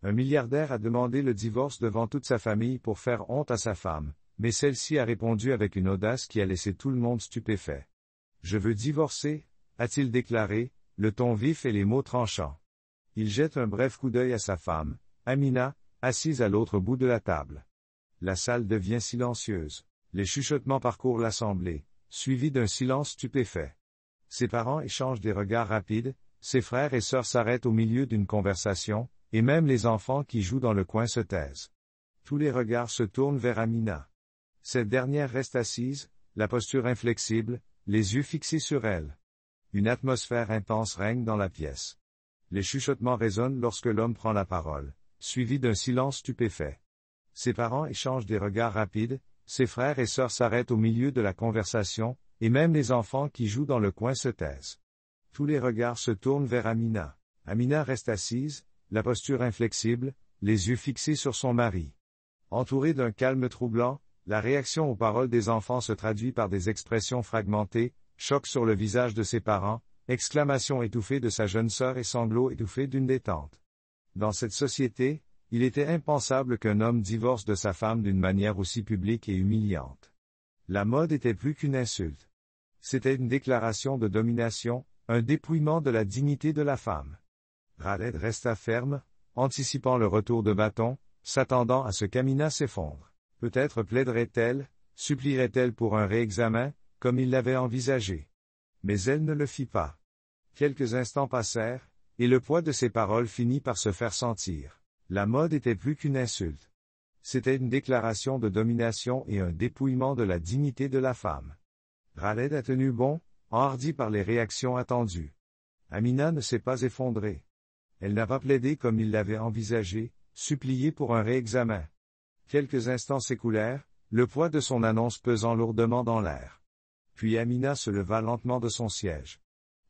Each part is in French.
Un milliardaire a demandé le divorce devant toute sa famille pour faire honte à sa femme, mais celle-ci a répondu avec une audace qui a laissé tout le monde stupéfait. « Je veux divorcer », a-t-il déclaré, le ton vif et les mots tranchants. Il jette un bref coup d'œil à sa femme, Amina, assise à l'autre bout de la table. La salle devient silencieuse. Les chuchotements parcourent l'assemblée, suivis d'un silence stupéfait. Ses parents échangent des regards rapides, ses frères et sœurs s'arrêtent au milieu d'une conversation, et même les enfants qui jouent dans le coin se taisent. Tous les regards se tournent vers Amina. Cette dernière reste assise, la posture inflexible, les yeux fixés sur elle. Une atmosphère intense règne dans la pièce. Les chuchotements résonnent lorsque l'homme prend la parole, suivi d'un silence stupéfait. Ses parents échangent des regards rapides, ses frères et sœurs s'arrêtent au milieu de la conversation, et même les enfants qui jouent dans le coin se taisent. Tous les regards se tournent vers Amina. Amina reste assise, la posture inflexible, les yeux fixés sur son mari. Entourée d'un calme troublant, la réaction aux paroles des enfants se traduit par des expressions fragmentées, choc sur le visage de ses parents, exclamations étouffées de sa jeune sœur et sanglots étouffés d'une détente. Dans cette société, il était impensable qu'un homme divorce de sa femme d'une manière aussi publique et humiliante. La mode était plus qu'une insulte. C'était une déclaration de domination, un dépouillement de la dignité de la femme. Khaled resta ferme, anticipant le retour de bâton, s'attendant à ce qu'Amina s'effondre. Peut-être plaiderait-elle, supplierait-elle pour un réexamen, comme il l'avait envisagé. Mais elle ne le fit pas. Quelques instants passèrent, et le poids de ses paroles finit par se faire sentir. La mode était plus qu'une insulte. C'était une déclaration de domination et un dépouillement de la dignité de la femme. Khaled a tenu bon, enhardi par les réactions attendues. Amina ne s'est pas effondrée. Elle n'a pas plaidé comme il l'avait envisagé, supplié pour un réexamen. Quelques instants s'écoulèrent, le poids de son annonce pesant lourdement dans l'air. Puis Amina se leva lentement de son siège.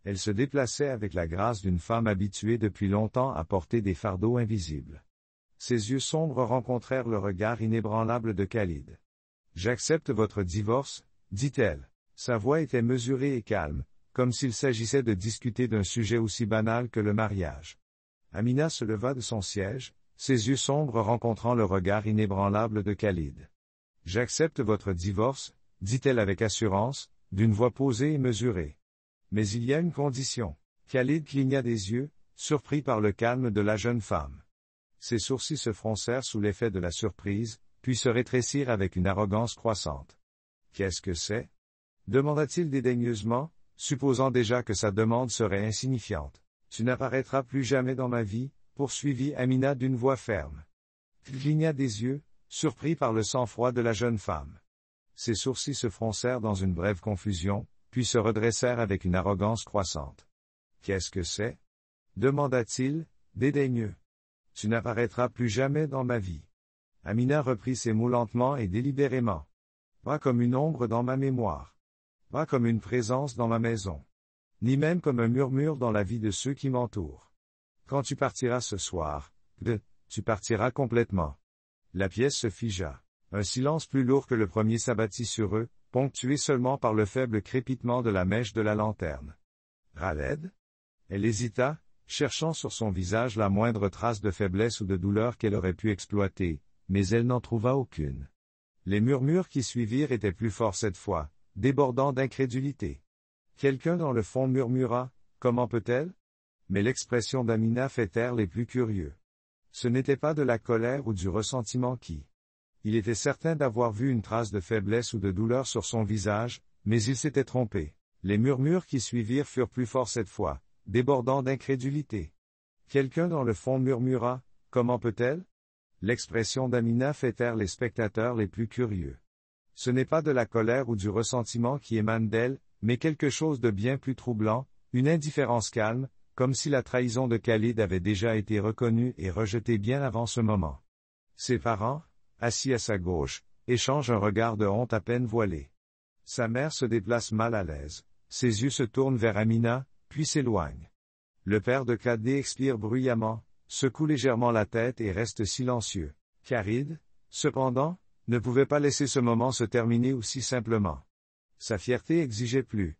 Elle se déplaçait avec la grâce d'une femme habituée depuis longtemps à porter des fardeaux invisibles. Ses yeux sombres rencontrèrent le regard inébranlable de Khalid. « J'accepte votre divorce, dit-elle. Sa voix était mesurée et calme, comme s'il s'agissait de discuter d'un sujet aussi banal que le mariage. Amina se leva de son siège, ses yeux sombres rencontrant le regard inébranlable de Khalid. « J'accepte votre divorce, dit-elle avec assurance, d'une voix posée et mesurée. Mais il y a une condition. » Khalid cligna des yeux, surpris par le calme de la jeune femme. Ses sourcils se froncèrent sous l'effet de la surprise, puis se rétrécirent avec une arrogance croissante. « Qu'est-ce que c'est » demanda-t-il dédaigneusement, supposant déjà que sa demande serait insignifiante. « Tu n'apparaîtras plus jamais dans ma vie, poursuivit Amina d'une voix ferme. Il cligna des yeux, surpris par le sang-froid de la jeune femme. Ses sourcils se froncèrent dans une brève confusion, puis se redressèrent avec une arrogance croissante. « Qu'est-ce que c'est » demanda-t-il, dédaigneux. « Tu n'apparaîtras plus jamais dans ma vie. » Amina reprit ses mots lentement et délibérément. « Pas comme une ombre dans ma mémoire. Pas comme une présence dans ma maison. Ni même comme un murmure dans la vie de ceux qui m'entourent. Quand tu partiras ce soir, tu partiras complètement. » La pièce se figea. Un silence plus lourd que le premier s'abattit sur eux, ponctué seulement par le faible crépitement de la mèche de la lanterne. « Khaled » Elle hésita, cherchant sur son visage la moindre trace de faiblesse ou de douleur qu'elle aurait pu exploiter, mais elle n'en trouva aucune. Les murmures qui suivirent étaient plus forts cette fois, débordant d'incrédulité. Quelqu'un dans le fond murmura « Comment peut-elle » Mais l'expression d'Amina fait taire les plus curieux. Ce n'était pas de la colère ou du ressentiment qui. Il était certain d'avoir vu une trace de faiblesse ou de douleur sur son visage, mais il s'était trompé. Les murmures qui suivirent furent plus forts cette fois, débordant d'incrédulité. Quelqu'un dans le fond murmura « Comment peut-elle » L'expression d'Amina fait taire les spectateurs les plus curieux. Ce n'est pas de la colère ou du ressentiment qui émane d'elle, mais quelque chose de bien plus troublant, une indifférence calme, comme si la trahison de Khalid avait déjà été reconnue et rejetée bien avant ce moment. Ses parents, assis à sa gauche, échangent un regard de honte à peine voilé. Sa mère se déplace mal à l'aise, ses yeux se tournent vers Amina, puis s'éloignent. Le père de Khalid expire bruyamment, secoue légèrement la tête et reste silencieux. Khalid, cependant, ne pouvait pas laisser ce moment se terminer aussi simplement. Sa fierté exigeait plus.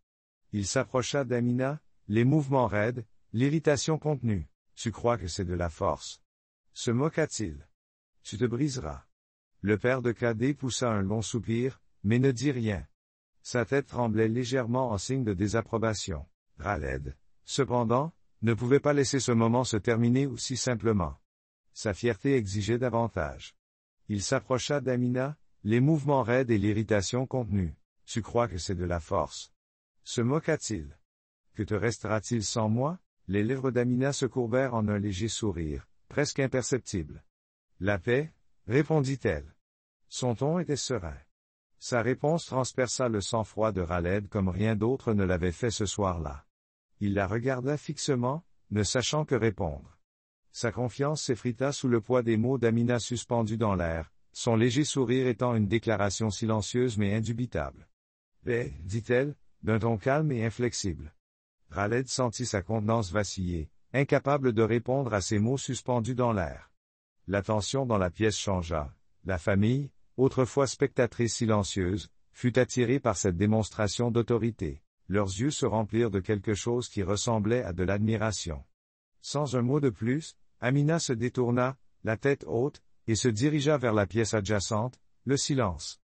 Il s'approcha d'Amina, les mouvements raides, l'irritation contenue. « Tu crois que c'est de la force » Se moqua-t-il. Tu te briseras. Le père de Cadet poussa un long soupir, mais ne dit rien. Sa tête tremblait légèrement en signe de désapprobation. Khaled, cependant, ne pouvait pas laisser ce moment se terminer aussi simplement. Sa fierté exigeait davantage. Il s'approcha d'Amina, les mouvements raides et l'irritation contenue. Tu crois que c'est de la force? Se moqua-t-il. Que te restera-t-il sans moi? Les lèvres d'Amina se courbèrent en un léger sourire, presque imperceptible. La paix, répondit-elle. Son ton était serein. Sa réponse transperça le sang-froid de Khaled comme rien d'autre ne l'avait fait ce soir-là. Il la regarda fixement, ne sachant que répondre. Sa confiance s'effrita sous le poids des mots d'Amina suspendus dans l'air, son léger sourire étant une déclaration silencieuse mais indubitable. « Eh, dit-elle, d'un ton calme et inflexible. Khaled sentit sa contenance vaciller, incapable de répondre à ces mots suspendus dans l'air. La tension dans la pièce changea. La famille, autrefois spectatrice silencieuse, fut attirée par cette démonstration d'autorité. Leurs yeux se remplirent de quelque chose qui ressemblait à de l'admiration. Sans un mot de plus, Amina se détourna, la tête haute, et se dirigea vers la pièce adjacente, le silence.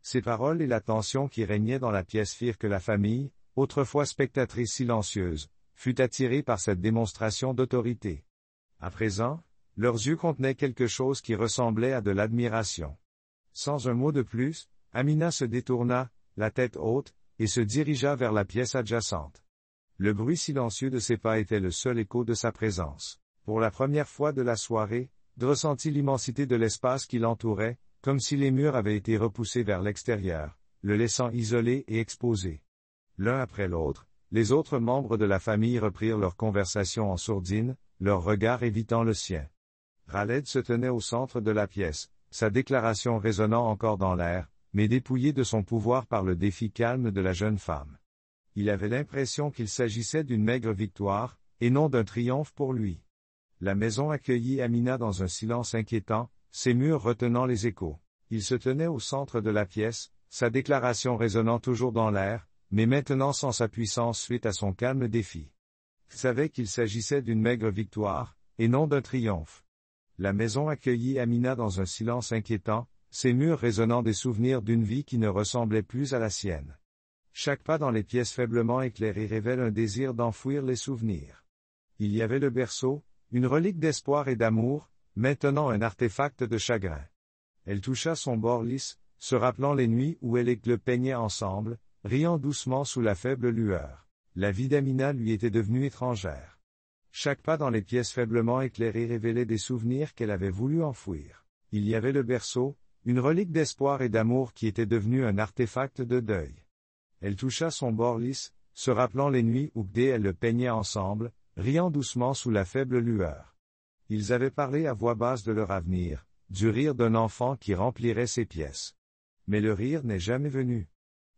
Ces paroles et la tension qui régnait dans la pièce firent que la famille, autrefois spectatrice silencieuse, fut attirée par cette démonstration d'autorité. À présent, leurs yeux contenaient quelque chose qui ressemblait à de l'admiration. Sans un mot de plus, Amina se détourna, la tête haute, et se dirigea vers la pièce adjacente. Le bruit silencieux de ses pas était le seul écho de sa présence. Pour la première fois de la soirée, il ressentit l'immensité de l'espace qui l'entourait, comme si les murs avaient été repoussés vers l'extérieur, le laissant isolé et exposé. L'un après l'autre, les autres membres de la famille reprirent leur conversation en sourdine, leur regard évitant le sien. Khaled se tenait au centre de la pièce, sa déclaration résonnant encore dans l'air, mais dépouillé de son pouvoir par le défi calme de la jeune femme. Il avait l'impression qu'il s'agissait d'une maigre victoire, et non d'un triomphe pour lui. La maison accueillit Amina dans un silence inquiétant, ses murs retenant les échos. Il se tenait au centre de la pièce, sa déclaration résonnant toujours dans l'air, mais maintenant sans sa puissance suite à son calme défi. Il savait qu'il s'agissait d'une maigre victoire, et non d'un triomphe. La maison accueillit Amina dans un silence inquiétant, ses murs résonnant des souvenirs d'une vie qui ne ressemblait plus à la sienne. Chaque pas dans les pièces faiblement éclairées révèle un désir d'enfouir les souvenirs. Il y avait le berceau, une relique d'espoir et d'amour, maintenant un artefact de chagrin. Elle toucha son bord lisse, se rappelant les nuits où elle et le peignaient ensemble, riant doucement sous la faible lueur. La vie d'Amina lui était devenue étrangère. Chaque pas dans les pièces faiblement éclairées révélait des souvenirs qu'elle avait voulu enfouir. Il y avait le berceau, une relique d'espoir et d'amour qui était devenue un artefact de deuil. Elle toucha son bord lisse, se rappelant les nuits où et elle le peignaient ensemble, riant doucement sous la faible lueur. Ils avaient parlé à voix basse de leur avenir, du rire d'un enfant qui remplirait ces pièces. Mais le rire n'est jamais venu.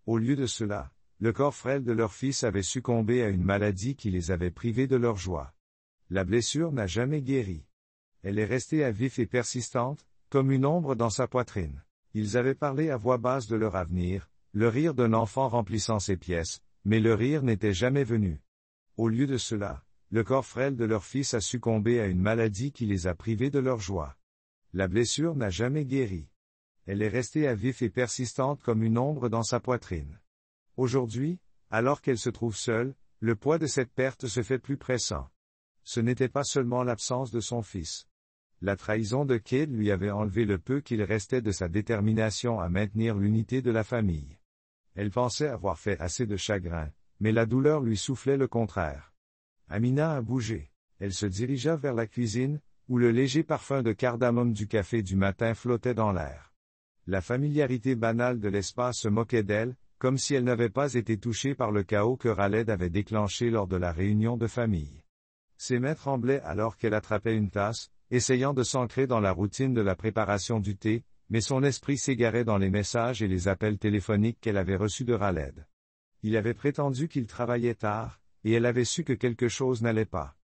Au lieu de cela, le corps frêle de leur fils avait succombé à une maladie qui les avait privés de leur joie. La blessure n'a jamais guéri. Elle est restée à vif et persistante, comme une ombre dans sa poitrine. Ils avaient parlé à voix basse de leur avenir, le rire d'un enfant remplissant ses pièces, mais le rire n'était jamais venu. Au lieu de cela, le corps frêle de leur fils a succombé à une maladie qui les a privés de leur joie. La blessure n'a jamais guéri. Elle est restée à vif et persistante comme une ombre dans sa poitrine. Aujourd'hui, alors qu'elle se trouve seule, le poids de cette perte se fait plus pressant. Ce n'était pas seulement l'absence de son fils. La trahison de Cade lui avait enlevé le peu qu'il restait de sa détermination à maintenir l'unité de la famille. Elle pensait avoir fait assez de chagrin, mais la douleur lui soufflait le contraire. Amina a bougé. Elle se dirigea vers la cuisine, où le léger parfum de cardamome du café du matin flottait dans l'air. La familiarité banale de l'espace se moquait d'elle, comme si elle n'avait pas été touchée par le chaos que Khaled avait déclenché lors de la réunion de famille. Ses mains tremblaient alors qu'elle attrapait une tasse, essayant de s'ancrer dans la routine de la préparation du thé, mais son esprit s'égarait dans les messages et les appels téléphoniques qu'elle avait reçus de Khaled. Il avait prétendu qu'il travaillait tard, et elle avait su que quelque chose n'allait pas.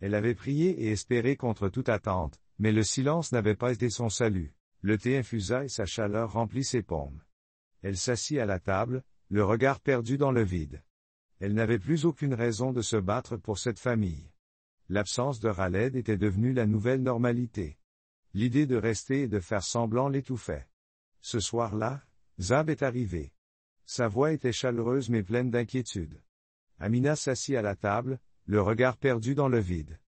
Elle avait prié et espéré contre toute attente, mais le silence n'avait pas été son salut. Le thé infusa et sa chaleur remplit ses paumes. Elle s'assit à la table, le regard perdu dans le vide. Elle n'avait plus aucune raison de se battre pour cette famille. L'absence de Khaled était devenue la nouvelle normalité. L'idée de rester et de faire semblant l'étouffait. Ce soir-là, Zab est arrivé. Sa voix était chaleureuse mais pleine d'inquiétude. Amina s'assit à la table, le regard perdu dans le vide.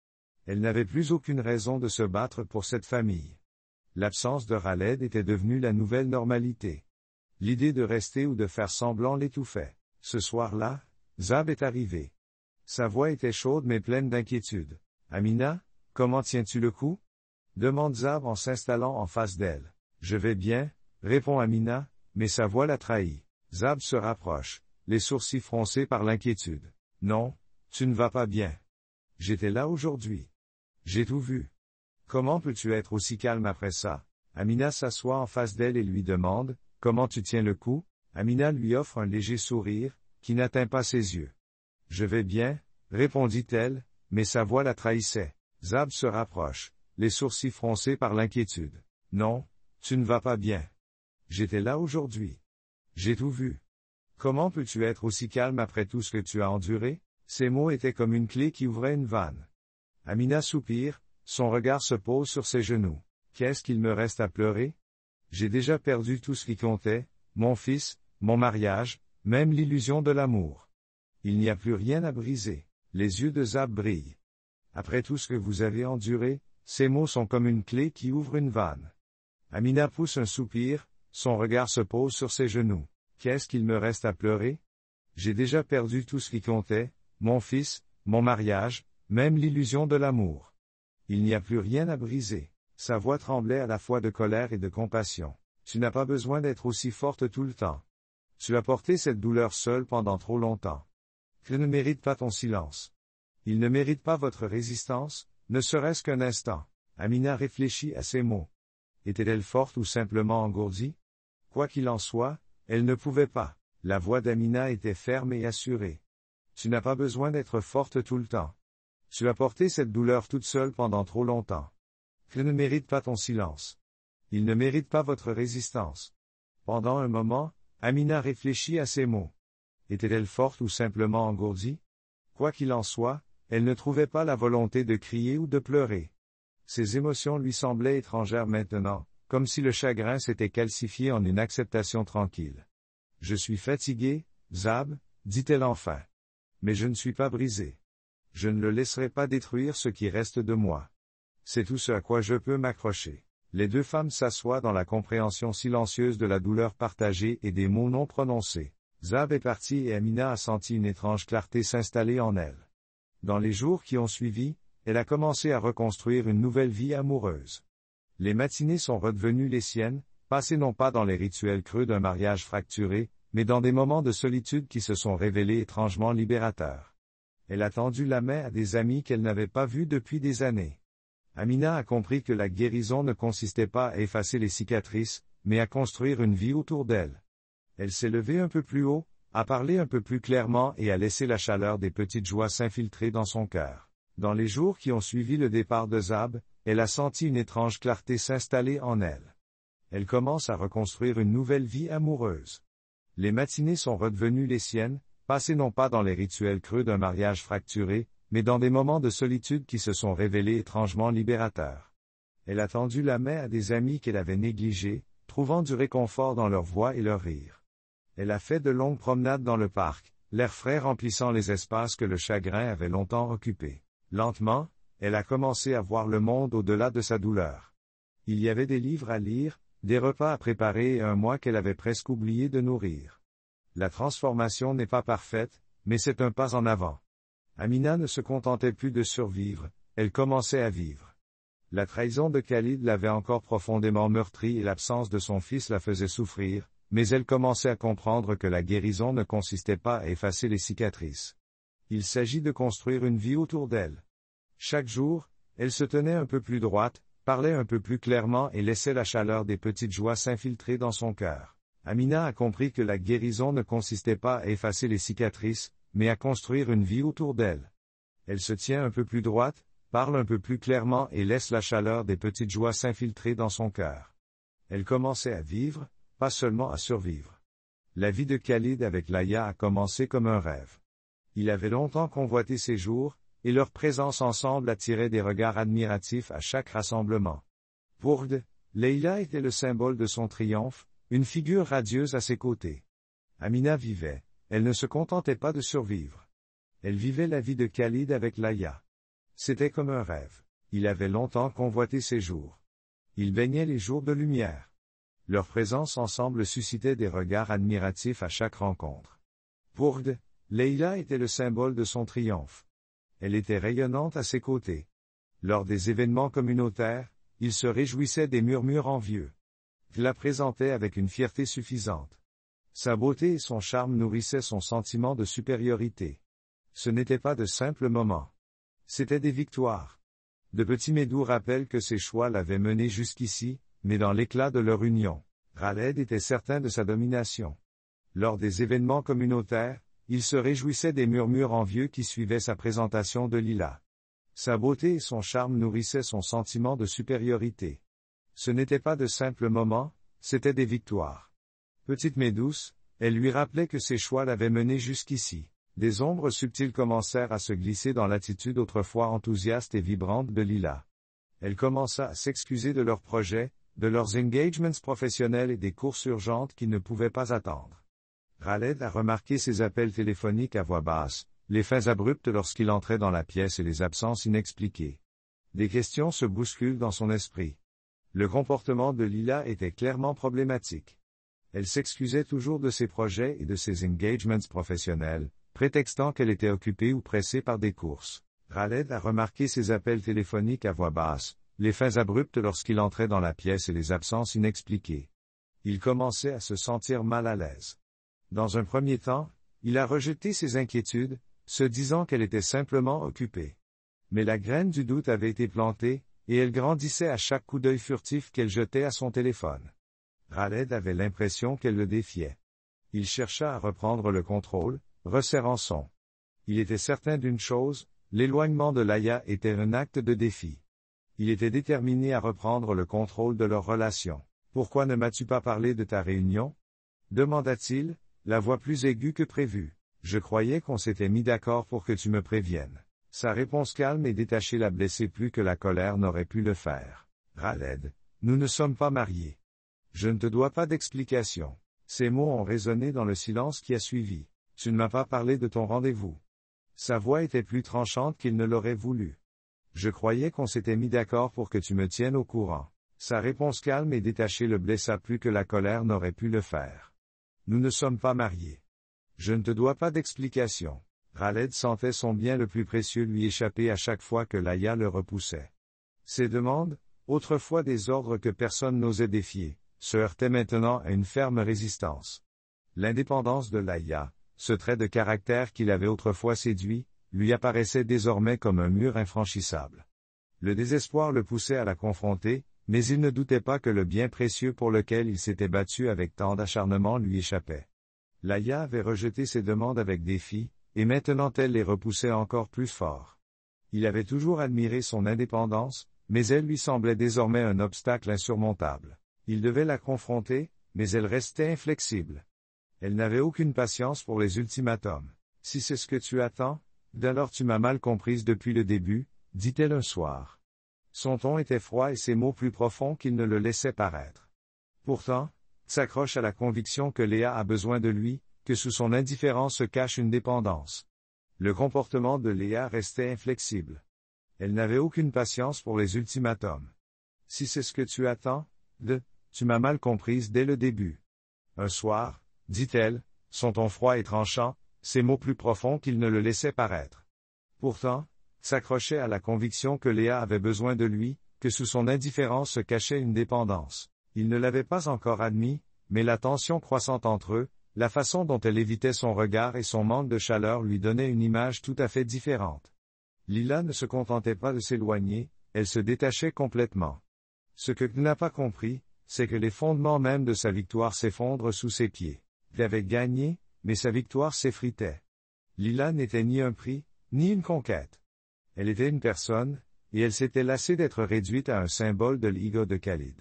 Elle n'avait plus aucune raison de se battre pour cette famille. L'absence de Khaled était devenue la nouvelle normalité. L'idée de rester ou de faire semblant l'étouffait. Ce soir-là, Zab est arrivé. Sa voix était chaude mais pleine d'inquiétude. Amina, comment tiens-tu le coup? Demande Zab en s'installant en face d'elle. Je vais bien, répond Amina, mais sa voix la trahit. Zab se rapproche, les sourcils froncés par l'inquiétude. Non, tu ne vas pas bien. J'étais là aujourd'hui. J'ai tout vu. Comment peux-tu être aussi calme après ça? Amina s'assoit en face d'elle et lui demande, comment tu tiens le coup? Amina lui offre un léger sourire, qui n'atteint pas ses yeux. Je vais bien, répondit-elle, mais sa voix la trahissait. Zab se rapproche, les sourcils froncés par l'inquiétude. Non, tu ne vas pas bien. J'étais là aujourd'hui. J'ai tout vu. Comment peux-tu être aussi calme après tout ce que tu as enduré? Ces mots étaient comme une clé qui ouvrait une vanne. Amina soupire, son regard se pose sur ses genoux. Qu'est-ce qu'il me reste à pleurer? J'ai déjà perdu tout ce qui comptait, mon fils, mon mariage, même l'illusion de l'amour. Il n'y a plus rien à briser. Les yeux de Zab brillent. Après tout ce que vous avez enduré, ces mots sont comme une clé qui ouvre une vanne. Amina pousse un soupir, son regard se pose sur ses genoux. Qu'est-ce qu'il me reste à pleurer? J'ai déjà perdu tout ce qui comptait, mon fils, mon mariage, même l'illusion de l'amour. Il n'y a plus rien à briser. Sa voix tremblait à la fois de colère et de compassion. Tu n'as pas besoin d'être aussi forte tout le temps. Tu as porté cette douleur seule pendant trop longtemps. Je ne mérite pas ton silence. Il ne mérite pas votre résistance, ne serait-ce qu'un instant. Amina réfléchit à ces mots. Était-elle forte ou simplement engourdie? Quoi qu'il en soit, elle ne pouvait pas. La voix d'Amina était ferme et assurée. Tu n'as pas besoin d'être forte tout le temps. Tu as porté cette douleur toute seule pendant trop longtemps. Je ne mérite pas ton silence. Il ne mérite pas votre résistance. Pendant un moment, Amina réfléchit à ces mots. Était-elle forte ou simplement engourdie? Quoi qu'il en soit, elle ne trouvait pas la volonté de crier ou de pleurer. Ses émotions lui semblaient étrangères maintenant, comme si le chagrin s'était calcifié en une acceptation tranquille. Je suis fatiguée, Zab, dit-elle enfin. Mais je ne suis pas brisée. Je ne le laisserai pas détruire ce qui reste de moi. C'est tout ce à quoi je peux m'accrocher. Les deux femmes s'assoient dans la compréhension silencieuse de la douleur partagée et des mots non prononcés. Zab est partie et Amina a senti une étrange clarté s'installer en elle. Dans les jours qui ont suivi, elle a commencé à reconstruire une nouvelle vie amoureuse. Les matinées sont redevenues les siennes, passées non pas dans les rituels creux d'un mariage fracturé, mais dans des moments de solitude qui se sont révélés étrangement libérateurs. Elle a tendu la main à des amis qu'elle n'avait pas vus depuis des années. Amina a compris que la guérison ne consistait pas à effacer les cicatrices, mais à construire une vie autour d'elle. Elle s'est levée un peu plus haut, a parlé un peu plus clairement et a laissé la chaleur des petites joies s'infiltrer dans son cœur. Dans les jours qui ont suivi le départ de Zab, elle a senti une étrange clarté s'installer en elle. Elle commence à reconstruire une nouvelle vie amoureuse. Les matinées sont redevenues les siennes, passées non pas dans les rituels creux d'un mariage fracturé, mais dans des moments de solitude qui se sont révélés étrangement libérateurs. Elle a tendu la main à des amis qu'elle avait négligés, trouvant du réconfort dans leur voix et leur rire. Elle a fait de longues promenades dans le parc, l'air frais remplissant les espaces que le chagrin avait longtemps occupés. Lentement, elle a commencé à voir le monde au-delà de sa douleur. Il y avait des livres à lire, des repas à préparer et un moi qu'elle avait presque oublié de nourrir. La transformation n'est pas parfaite, mais c'est un pas en avant. Amina ne se contentait plus de survivre, elle commençait à vivre. La trahison de Khalid l'avait encore profondément meurtrie et l'absence de son fils la faisait souffrir, mais elle commençait à comprendre que la guérison ne consistait pas à effacer les cicatrices. Il s'agit de construire une vie autour d'elle. Chaque jour, elle se tenait un peu plus droite, parlait un peu plus clairement et laissait la chaleur des petites joies s'infiltrer dans son cœur. Amina a compris que la guérison ne consistait pas à effacer les cicatrices, mais à construire une vie autour d'elle. Elle se tient un peu plus droite, parle un peu plus clairement et laisse la chaleur des petites joies s'infiltrer dans son cœur. Elle commençait à vivre, pas seulement à survivre. La vie de Khalid avec Laïa a commencé comme un rêve. Il avait longtemps convoité ces jours, et leur présence ensemble attirait des regards admiratifs à chaque rassemblement. Pour Leïla était le symbole de son triomphe, une figure radieuse à ses côtés. Amina vivait, elle ne se contentait pas de survivre. Elle vivait la vie de Khalid avec Laïa. C'était comme un rêve. Il avait longtemps convoité ces jours. Ils baignaient les jours de lumière. Leur présence ensemble suscitait des regards admiratifs à chaque rencontre. Pour Leïla était le symbole de son triomphe. Elle était rayonnante à ses côtés. Lors des événements communautaires, il se réjouissait des murmures envieux. Il la présentait avec une fierté suffisante. Sa beauté et son charme nourrissaient son sentiment de supériorité. Ce n'étaient pas de simples moments. C'étaient des victoires. De petits Médou rappellent que ses choix l'avaient mené jusqu'ici, mais dans l'éclat de leur union, Khaled était certain de sa domination. Lors des événements communautaires, il se réjouissait des murmures envieux qui suivaient sa présentation de Lila. Sa beauté et son charme nourrissaient son sentiment de supériorité. Ce n'était pas de simples moments, c'étaient des victoires. Petite Médouce, elle lui rappelait que ses choix l'avaient mené jusqu'ici. Des ombres subtiles commencèrent à se glisser dans l'attitude autrefois enthousiaste et vibrante de Lila. Elle commença à s'excuser de leurs projets, de leurs engagements professionnels et des courses urgentes qui ne pouvaient pas attendre. Khaled a remarqué ses appels téléphoniques à voix basse, les fins abruptes lorsqu'il entrait dans la pièce et les absences inexpliquées. Des questions se bousculent dans son esprit. Le comportement de Lila était clairement problématique. Elle s'excusait toujours de ses projets et de ses engagements professionnels, prétextant qu'elle était occupée ou pressée par des courses. Khaled a remarqué ses appels téléphoniques à voix basse, les fins abruptes lorsqu'il entrait dans la pièce et les absences inexpliquées. Il commençait à se sentir mal à l'aise. Dans un premier temps, il a rejeté ses inquiétudes, se disant qu'elle était simplement occupée. Mais la graine du doute avait été plantée, et elle grandissait à chaque coup d'œil furtif qu'elle jetait à son téléphone. Khaled avait l'impression qu'elle le défiait. Il chercha à reprendre le contrôle, resserrant son. Il était certain d'une chose, l'éloignement de Laïa était un acte de défi. Il était déterminé à reprendre le contrôle de leur relation. « Pourquoi ne m'as-tu pas parlé de ta réunion ?» demanda-t-il, la voix plus aiguë que prévu. « Je croyais qu'on s'était mis d'accord pour que tu me préviennes. » Sa réponse calme et détachée la blessait plus que la colère n'aurait pu le faire. « Khaled, nous ne sommes pas mariés. Je ne te dois pas d'explication. » Ces mots ont résonné dans le silence qui a suivi. « Tu ne m'as pas parlé de ton rendez-vous. » Sa voix était plus tranchante qu'il ne l'aurait voulu. « Je croyais qu'on s'était mis d'accord pour que tu me tiennes au courant. » Sa réponse calme et détachée le blessa plus que la colère n'aurait pu le faire. « Nous ne sommes pas mariés. Je ne te dois pas d'explication. » Khaled sentait son bien le plus précieux lui échapper à chaque fois que Laïa le repoussait. Ses demandes, autrefois des ordres que personne n'osait défier, se heurtaient maintenant à une ferme résistance. L'indépendance de Laïa, ce trait de caractère qu'il avait autrefois séduit, lui apparaissait désormais comme un mur infranchissable. Le désespoir le poussait à la confronter, mais il ne doutait pas que le bien précieux pour lequel il s'était battu avec tant d'acharnement lui échappait. Laïa avait rejeté ses demandes avec défi, et maintenant elle les repoussait encore plus fort. Il avait toujours admiré son indépendance, mais elle lui semblait désormais un obstacle insurmontable. Il devait la confronter, mais elle restait inflexible. Elle n'avait aucune patience pour les ultimatums. « Si c'est ce que tu attends, alors tu m'as mal comprise depuis le début, » dit-elle un soir. Son ton était froid et ses mots plus profonds qu'il ne le laissait paraître. Pourtant, s'accroche à la conviction que Léa a besoin de lui, que sous son indifférence se cache une dépendance. Le comportement de Léa restait inflexible. Elle n'avait aucune patience pour les ultimatums. « Si c'est ce que tu attends, tu m'as mal comprise dès le début. » Un soir, dit-elle, son ton froid et tranchant, ses mots plus profonds qu'il ne le laissait paraître. Pourtant, s'accrochait à la conviction que Léa avait besoin de lui, que sous son indifférence se cachait une dépendance. Il ne l'avait pas encore admis, mais la tension croissante entre eux, la façon dont elle évitait son regard et son manque de chaleur lui donnaient une image tout à fait différente. Lila ne se contentait pas de s'éloigner, elle se détachait complètement. Ce que tu n'a pas compris, c'est que les fondements même de sa victoire s'effondrent sous ses pieds. Il avait gagné, mais sa victoire s'effritait. Lila n'était ni un prix, ni une conquête. Elle était une personne, et elle s'était lassée d'être réduite à un symbole de l'ego de Khalid.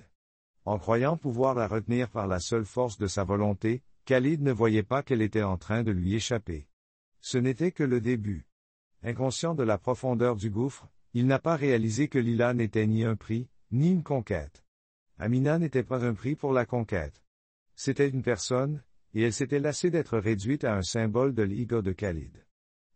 En croyant pouvoir la retenir par la seule force de sa volonté, Khalid ne voyait pas qu'elle était en train de lui échapper. Ce n'était que le début. Inconscient de la profondeur du gouffre, il n'a pas réalisé que Lila n'était ni un prix, ni une conquête. Amina n'était pas un prix pour la conquête. C'était une personne, et elle s'était lassée d'être réduite à un symbole de l'ego de Khalid.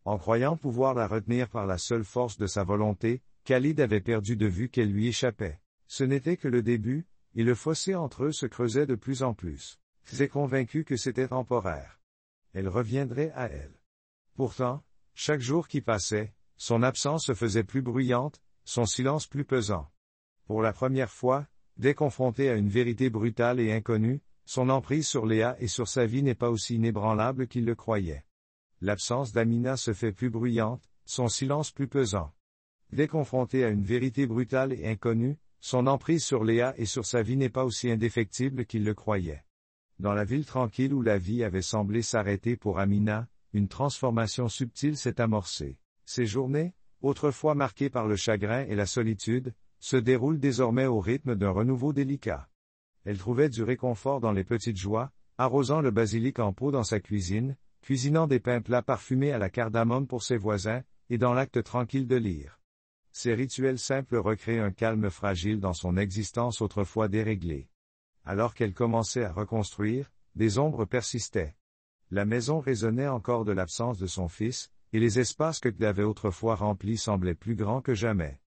En croyant pouvoir la retenir par la seule force de sa volonté, Khalid avait perdu de vue qu'elle lui échappait. Ce n'était que le début, et le fossé entre eux se creusait de plus en plus. Faisait convaincu que c'était temporaire. Elle reviendrait à elle. Pourtant, chaque jour qui passait, son absence se faisait plus bruyante, son silence plus pesant. Pour la première fois, dès confronté à une vérité brutale et inconnue, son emprise sur Léa et sur sa vie n'est pas aussi inébranlable qu'il le croyait. L'absence d'Amina se fait plus bruyante, son silence plus pesant. Dès confronté à une vérité brutale et inconnue, son emprise sur Léa et sur sa vie n'est pas aussi indéfectible qu'il le croyait. Dans la ville tranquille où la vie avait semblé s'arrêter pour Amina, une transformation subtile s'est amorcée. Ces journées, autrefois marquées par le chagrin et la solitude, se déroulent désormais au rythme d'un renouveau délicat. Elle trouvait du réconfort dans les petites joies, arrosant le basilic en pot dans sa cuisine, cuisinant des pains plats parfumés à la cardamome pour ses voisins, et dans l'acte tranquille de lire. Ces rituels simples recréent un calme fragile dans son existence autrefois déréglée. Alors qu'elle commençait à reconstruire, des ombres persistaient. La maison résonnait encore de l'absence de son fils, et les espaces que l'avait autrefois remplis semblaient plus grands que jamais.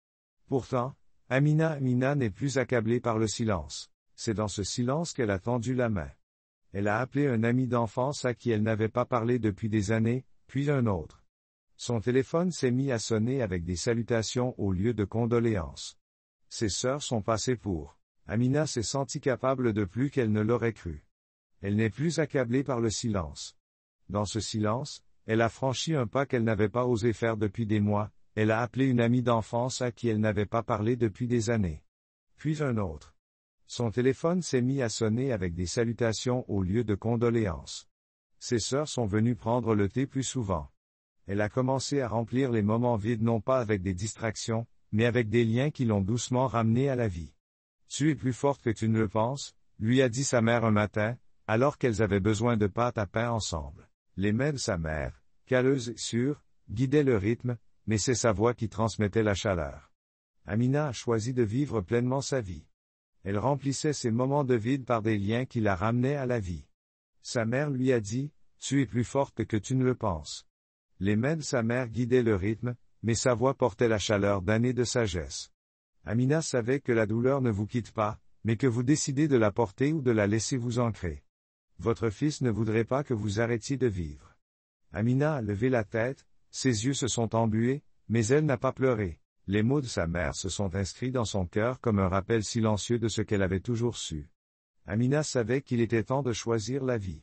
Pourtant, Amina n'est plus accablée par le silence. C'est dans ce silence qu'elle a tendu la main. Elle a appelé un ami d'enfance à qui elle n'avait pas parlé depuis des années, puis un autre. Son téléphone s'est mis à sonner avec des salutations au lieu de condoléances. Ses sœurs sont passées pour. Amina s'est sentie capable de plus qu'elle ne l'aurait cru. Elle n'est plus accablée par le silence. Dans ce silence, elle a franchi un pas qu'elle n'avait pas osé faire depuis des mois, elle a appelé une amie d'enfance à qui elle n'avait pas parlé depuis des années. Puis un autre. Son téléphone s'est mis à sonner avec des salutations au lieu de condoléances. Ses sœurs sont venues prendre le thé plus souvent. Elle a commencé à remplir les moments vides non pas avec des distractions, mais avec des liens qui l'ont doucement ramenée à la vie. Tu es plus forte que tu ne le penses, lui a dit sa mère un matin, alors qu'elles avaient besoin de pâte à pain ensemble. Les mains de sa mère, calleuses et sûres, guidaient le rythme, mais c'est sa voix qui transmettait la chaleur. Amina a choisi de vivre pleinement sa vie. Elle remplissait ses moments de vide par des liens qui la ramenaient à la vie. Sa mère lui a dit, « Tu es plus forte que tu ne le penses. » Les mains de sa mère guidaient le rythme, mais sa voix portait la chaleur d'années de sagesse. Amina savait que la douleur ne vous quitte pas, mais que vous décidez de la porter ou de la laisser vous ancrer. Votre fils ne voudrait pas que vous arrêtiez de vivre. Amina a levé la tête, ses yeux se sont embués, mais elle n'a pas pleuré. Les mots de sa mère se sont inscrits dans son cœur comme un rappel silencieux de ce qu'elle avait toujours su. Amina savait qu'il était temps de choisir la vie.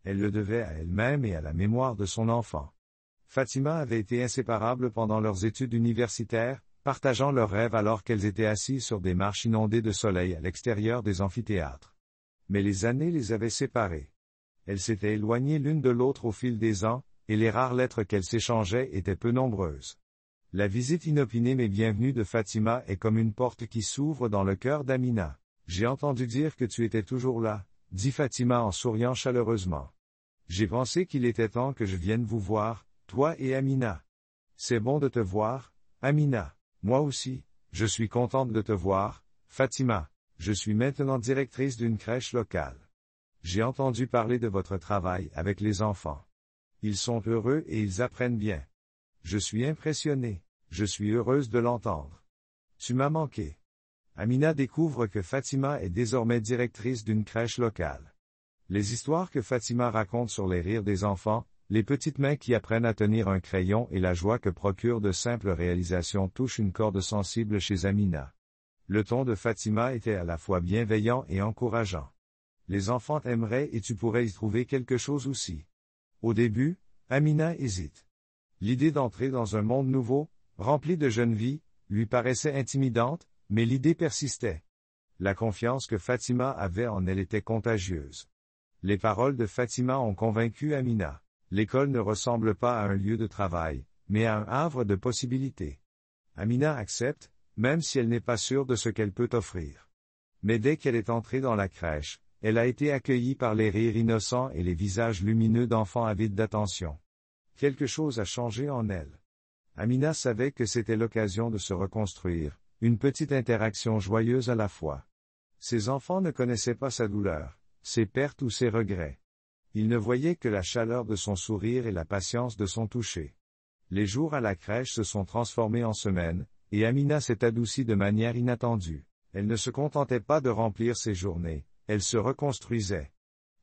Elle le devait à elle-même et à la mémoire de son enfant. Fatima avait été inséparable pendant leurs études universitaires, partageant leurs rêves alors qu'elles étaient assises sur des marches inondées de soleil à l'extérieur des amphithéâtres. Mais les années les avaient séparées. Elles s'étaient éloignées l'une de l'autre au fil des ans, et les rares lettres qu'elles s'échangeaient étaient peu nombreuses. La visite inopinée mais bienvenue de Fatima est comme une porte qui s'ouvre dans le cœur d'Amina. « J'ai entendu dire que tu étais toujours là, » dit Fatima en souriant chaleureusement. « J'ai pensé qu'il était temps que je vienne vous voir, toi et Amina. C'est bon de te voir, Amina. Moi aussi, je suis contente de te voir, Fatima. Je suis maintenant directrice d'une crèche locale. J'ai entendu parler de votre travail avec les enfants. Ils sont heureux et ils apprennent bien. Je suis impressionnée, je suis heureuse de l'entendre. Tu m'as manqué. » Amina découvre que Fatima est désormais directrice d'une crèche locale. Les histoires que Fatima raconte sur les rires des enfants, les petites mains qui apprennent à tenir un crayon et la joie que procurent de simples réalisations touchent une corde sensible chez Amina. Le ton de Fatima était à la fois bienveillant et encourageant. Les enfants t'aimeraient et tu pourrais y trouver quelque chose aussi. Au début, Amina hésite. L'idée d'entrer dans un monde nouveau, rempli de jeunes vies, lui paraissait intimidante, mais l'idée persistait. La confiance que Fatima avait en elle était contagieuse. Les paroles de Fatima ont convaincu Amina. L'école ne ressemble pas à un lieu de travail, mais à un havre de possibilités. Amina accepte, même si elle n'est pas sûre de ce qu'elle peut offrir. Mais dès qu'elle est entrée dans la crèche, elle a été accueillie par les rires innocents et les visages lumineux d'enfants avides d'attention. Quelque chose a changé en elle. Amina savait que c'était l'occasion de se reconstruire, une petite interaction joyeuse à la fois. Ses enfants ne connaissaient pas sa douleur, ses pertes ou ses regrets. Ils ne voyaient que la chaleur de son sourire et la patience de son toucher. Les jours à la crèche se sont transformés en semaines, et Amina s'est adoucie de manière inattendue. Elle ne se contentait pas de remplir ses journées, elle se reconstruisait.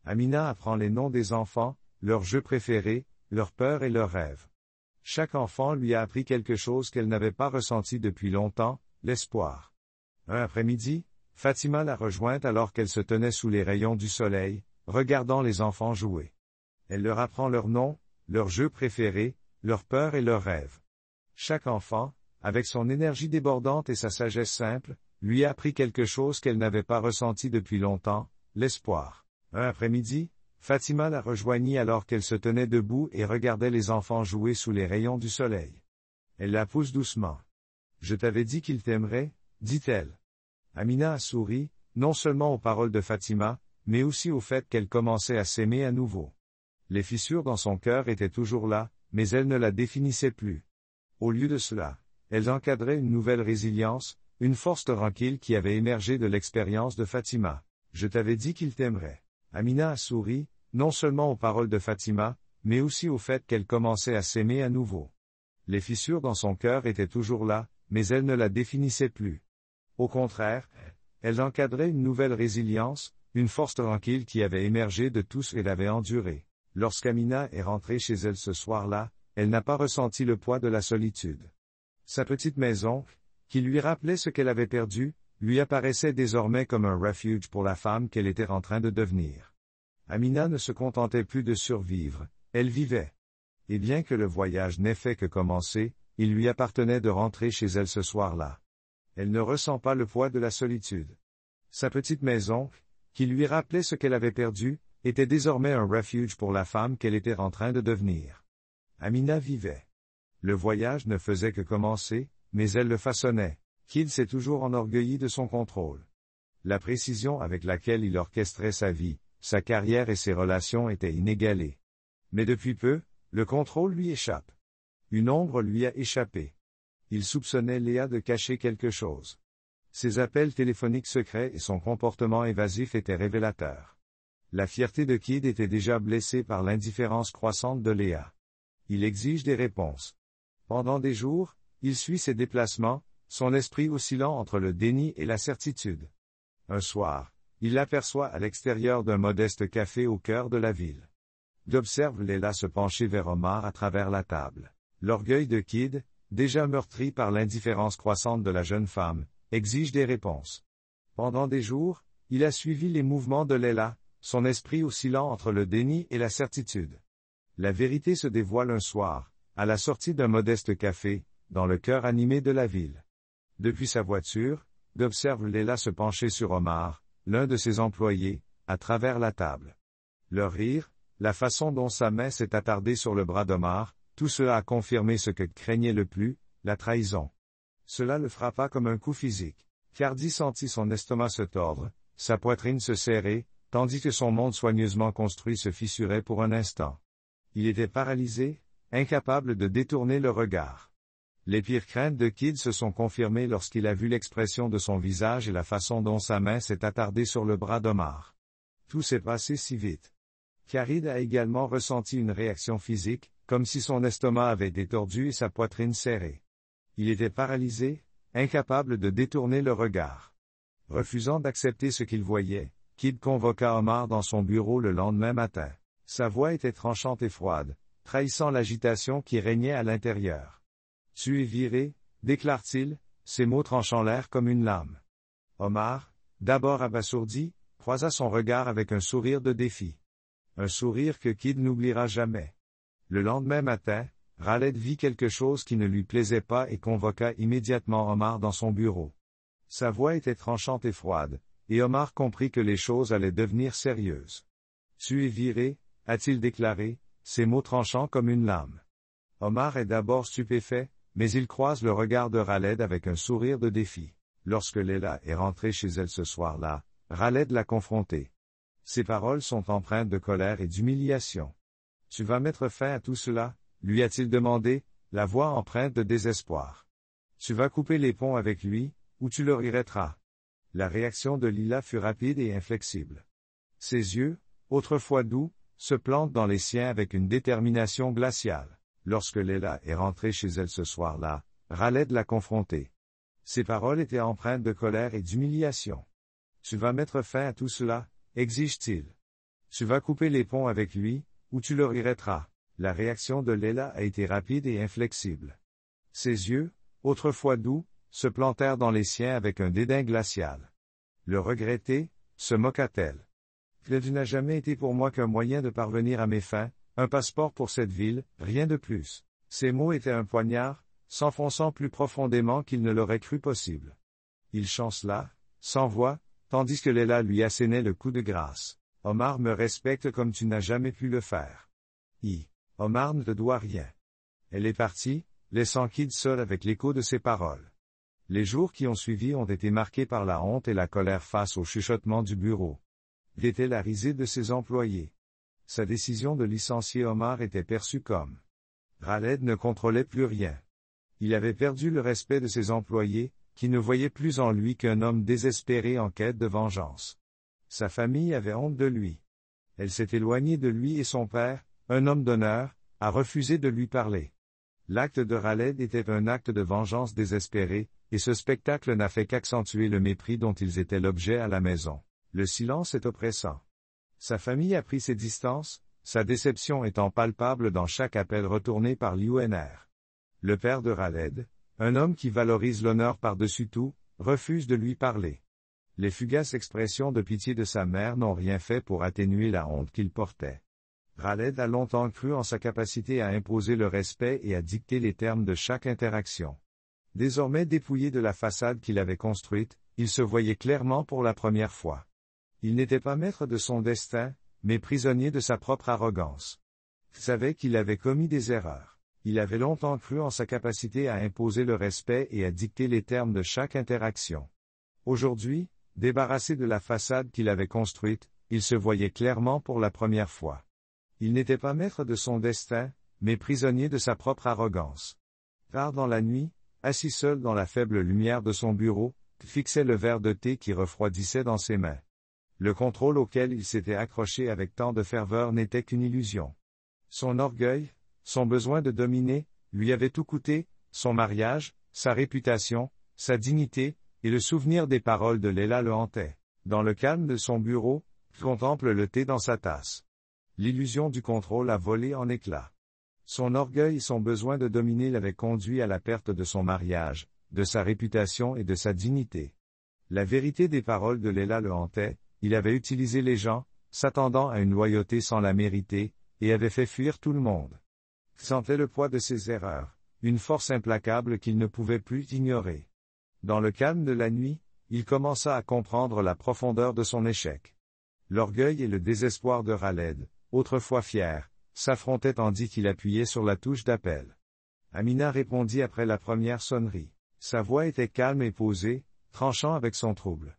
Amina apprend les noms des enfants, leurs jeux préférés, leurs peurs et leurs rêves. Chaque enfant lui a appris quelque chose qu'elle n'avait pas ressenti depuis longtemps, l'espoir. Un après-midi, Fatima l'a rejointe alors qu'elle se tenait sous les rayons du soleil, regardant les enfants jouer. Elle leur apprend leurs noms, leurs jeux préférés, leurs peurs et leurs rêves. Chaque enfant, avec son énergie débordante et sa sagesse simple, lui a appris quelque chose qu'elle n'avait pas ressenti depuis longtemps, l'espoir. Un après-midi, Fatima la rejoignit alors qu'elle se tenait debout et regardait les enfants jouer sous les rayons du soleil. Elle la pousse doucement. « Je t'avais dit qu'il t'aimerait, » dit-elle. Amina a souri, non seulement aux paroles de Fatima, mais aussi au fait qu'elle commençait à s'aimer à nouveau. Les fissures dans son cœur étaient toujours là, mais elles ne la définissaient plus. Au lieu de cela, elles encadraient une nouvelle résilience, une force tranquille qui avait émergé de l'expérience de Fatima. « Je t'avais dit qu'il t'aimerait. » Amina a souri, non seulement aux paroles de Fatima, mais aussi au fait qu'elle commençait à s'aimer à nouveau. Les fissures dans son cœur étaient toujours là, mais elles ne la définissaient plus. Au contraire, elles encadraient une nouvelle résilience, une force tranquille qui avait émergé de tout ce qu'elle avait enduré. Lorsqu'Amina est rentrée chez elle ce soir-là, elle n'a pas ressenti le poids de la solitude. Sa petite maison, qui lui rappelait ce qu'elle avait perdu, lui apparaissait désormais comme un refuge pour la femme qu'elle était en train de devenir. Amina ne se contentait plus de survivre, elle vivait. Et bien que le voyage n'ait fait que commencer, il lui appartenait de rentrer chez elle ce soir-là. Elle ne ressent pas le poids de la solitude. Sa petite maison, qui lui rappelait ce qu'elle avait perdu, était désormais un refuge pour la femme qu'elle était en train de devenir. Amina vivait. Le voyage ne faisait que commencer, mais elle le façonnait. Kid s'est toujours enorgueilli de son contrôle. La précision avec laquelle il orchestrait sa vie, sa carrière et ses relations était inégalée. Mais depuis peu, le contrôle lui échappe. Une ombre lui a échappé. Il soupçonnait Léa de cacher quelque chose. Ses appels téléphoniques secrets et son comportement évasif étaient révélateurs. La fierté de Kid était déjà blessée par l'indifférence croissante de Léa. Il exige des réponses. Pendant des jours, il suit ses déplacements, son esprit oscillant entre le déni et la certitude. Un soir, il l'aperçoit à l'extérieur d'un modeste café au cœur de la ville. Il observe Léla se pencher vers Omar à travers la table. L'orgueil de Kid, déjà meurtri par l'indifférence croissante de la jeune femme, exige des réponses. Pendant des jours, il a suivi les mouvements de Léla, son esprit oscillant entre le déni et la certitude. La vérité se dévoile un soir, à la sortie d'un modeste café, dans le cœur animé de la ville. Depuis sa voiture, il observe Léla se pencher sur Omar, l'un de ses employés, à travers la table. Leur rire, la façon dont sa main s'est attardée sur le bras d'Omar, tout cela a confirmé ce que craignait le plus, la trahison. Cela le frappa comme un coup physique. Cardi sentit son estomac se tordre, sa poitrine se serrer, tandis que son monde soigneusement construit se fissurait pour un instant. Il était paralysé, incapable de détourner le regard. Les pires craintes de Kid se sont confirmées lorsqu'il a vu l'expression de son visage et la façon dont sa main s'est attardée sur le bras d'Omar. Tout s'est passé si vite. Khalid a également ressenti une réaction physique, comme si son estomac avait été tordu et sa poitrine serrée. Il était paralysé, incapable de détourner le regard. Refusant d'accepter ce qu'il voyait, Kid convoqua Omar dans son bureau le lendemain matin. Sa voix était tranchante et froide, trahissant l'agitation qui régnait à l'intérieur. « Tu es viré », déclare-t-il, ses mots tranchant l'air comme une lame. Omar, d'abord abasourdi, croisa son regard avec un sourire de défi. Un sourire que Kid n'oubliera jamais. Le lendemain matin, Khaled vit quelque chose qui ne lui plaisait pas et convoqua immédiatement Omar dans son bureau. Sa voix était tranchante et froide, et Omar comprit que les choses allaient devenir sérieuses. « Tu es viré », a-t-il déclaré, ses mots tranchants comme une lame. Omar est d'abord stupéfait, mais il croise le regard de Khaled avec un sourire de défi. Lorsque Léla est rentrée chez elle ce soir-là, Khaled l'a confrontée. Ses paroles sont empreintes de colère et d'humiliation. « Tu vas mettre fin à tout cela ?» lui a-t-il demandé, la voix empreinte de désespoir. « Tu vas couper les ponts avec lui, ou tu le regretteras. » La réaction de Lila fut rapide et inflexible. Ses yeux, autrefois doux, se plantent dans les siens avec une détermination glaciale. Lorsque Léla est rentrée chez elle ce soir-là, Khaled l'a confrontée. Ses paroles étaient empreintes de colère et d'humiliation. « Tu vas mettre fin à tout cela » exige-t-il. « Tu vas couper les ponts avec lui, ou tu le regretteras. » La réaction de Léla a été rapide et inflexible. Ses yeux, autrefois doux, se plantèrent dans les siens avec un dédain glacial. « Le regretter » se moqua-t-elle. « Tu n'as jamais été pour moi qu'un moyen de parvenir à mes fins, un passeport pour cette ville, rien de plus. » Ces mots étaient un poignard, s'enfonçant plus profondément qu'il ne l'aurait cru possible. Il chancela, sans voix, tandis que Léla lui assénait le coup de grâce. « Omar me respecte comme tu n'as jamais pu le faire. Omar ne te doit rien. » Elle est partie, laissant Kid seul avec l'écho de ses paroles. Les jours qui ont suivi ont été marqués par la honte et la colère face au chuchotement du bureau. Était la risée de ses employés. Sa décision de licencier Omar était perçue comme. Khaled ne contrôlait plus rien. Il avait perdu le respect de ses employés, qui ne voyaient plus en lui qu'un homme désespéré en quête de vengeance. Sa famille avait honte de lui. Elle s'est éloignée de lui et son père, un homme d'honneur, a refusé de lui parler. L'acte de Khaled était un acte de vengeance désespéré, et ce spectacle n'a fait qu'accentuer le mépris dont ils étaient l'objet à la maison. Le silence est oppressant. Sa famille a pris ses distances, sa déception étant palpable dans chaque appel retourné par l'UNR. Le père de Khaled, un homme qui valorise l'honneur par-dessus tout, refuse de lui parler. Les fugaces expressions de pitié de sa mère n'ont rien fait pour atténuer la honte qu'il portait. Khaled a longtemps cru en sa capacité à imposer le respect et à dicter les termes de chaque interaction. Désormais dépouillé de la façade qu'il avait construite, il se voyait clairement pour la première fois. Il n'était pas maître de son destin, mais prisonnier de sa propre arrogance. Il savait qu'il avait commis des erreurs. Il avait longtemps cru en sa capacité à imposer le respect et à dicter les termes de chaque interaction. Aujourd'hui, débarrassé de la façade qu'il avait construite, il se voyait clairement pour la première fois. Il n'était pas maître de son destin, mais prisonnier de sa propre arrogance. Tard dans la nuit, assis seul dans la faible lumière de son bureau, fixait le verre de thé qui refroidissait dans ses mains. Le contrôle auquel il s'était accroché avec tant de ferveur n'était qu'une illusion. Son orgueil, son besoin de dominer, lui avait tout coûté, son mariage, sa réputation, sa dignité, et le souvenir des paroles de Léla le hantait. Dans le calme de son bureau, il contemple le thé dans sa tasse. L'illusion du contrôle a volé en éclats. Son orgueil et son besoin de dominer l'avaient conduit à la perte de son mariage, de sa réputation et de sa dignité. La vérité des paroles de Léla le hantait, il avait utilisé les gens, s'attendant à une loyauté sans la mériter, et avait fait fuir tout le monde. Il sentait le poids de ses erreurs, une force implacable qu'il ne pouvait plus ignorer. Dans le calme de la nuit, il commença à comprendre la profondeur de son échec. L'orgueil et le désespoir de Khaled, autrefois fier, s'affrontaient tandis qu'il appuyait sur la touche d'appel. Amina répondit après la première sonnerie. Sa voix était calme et posée, tranchant avec son trouble.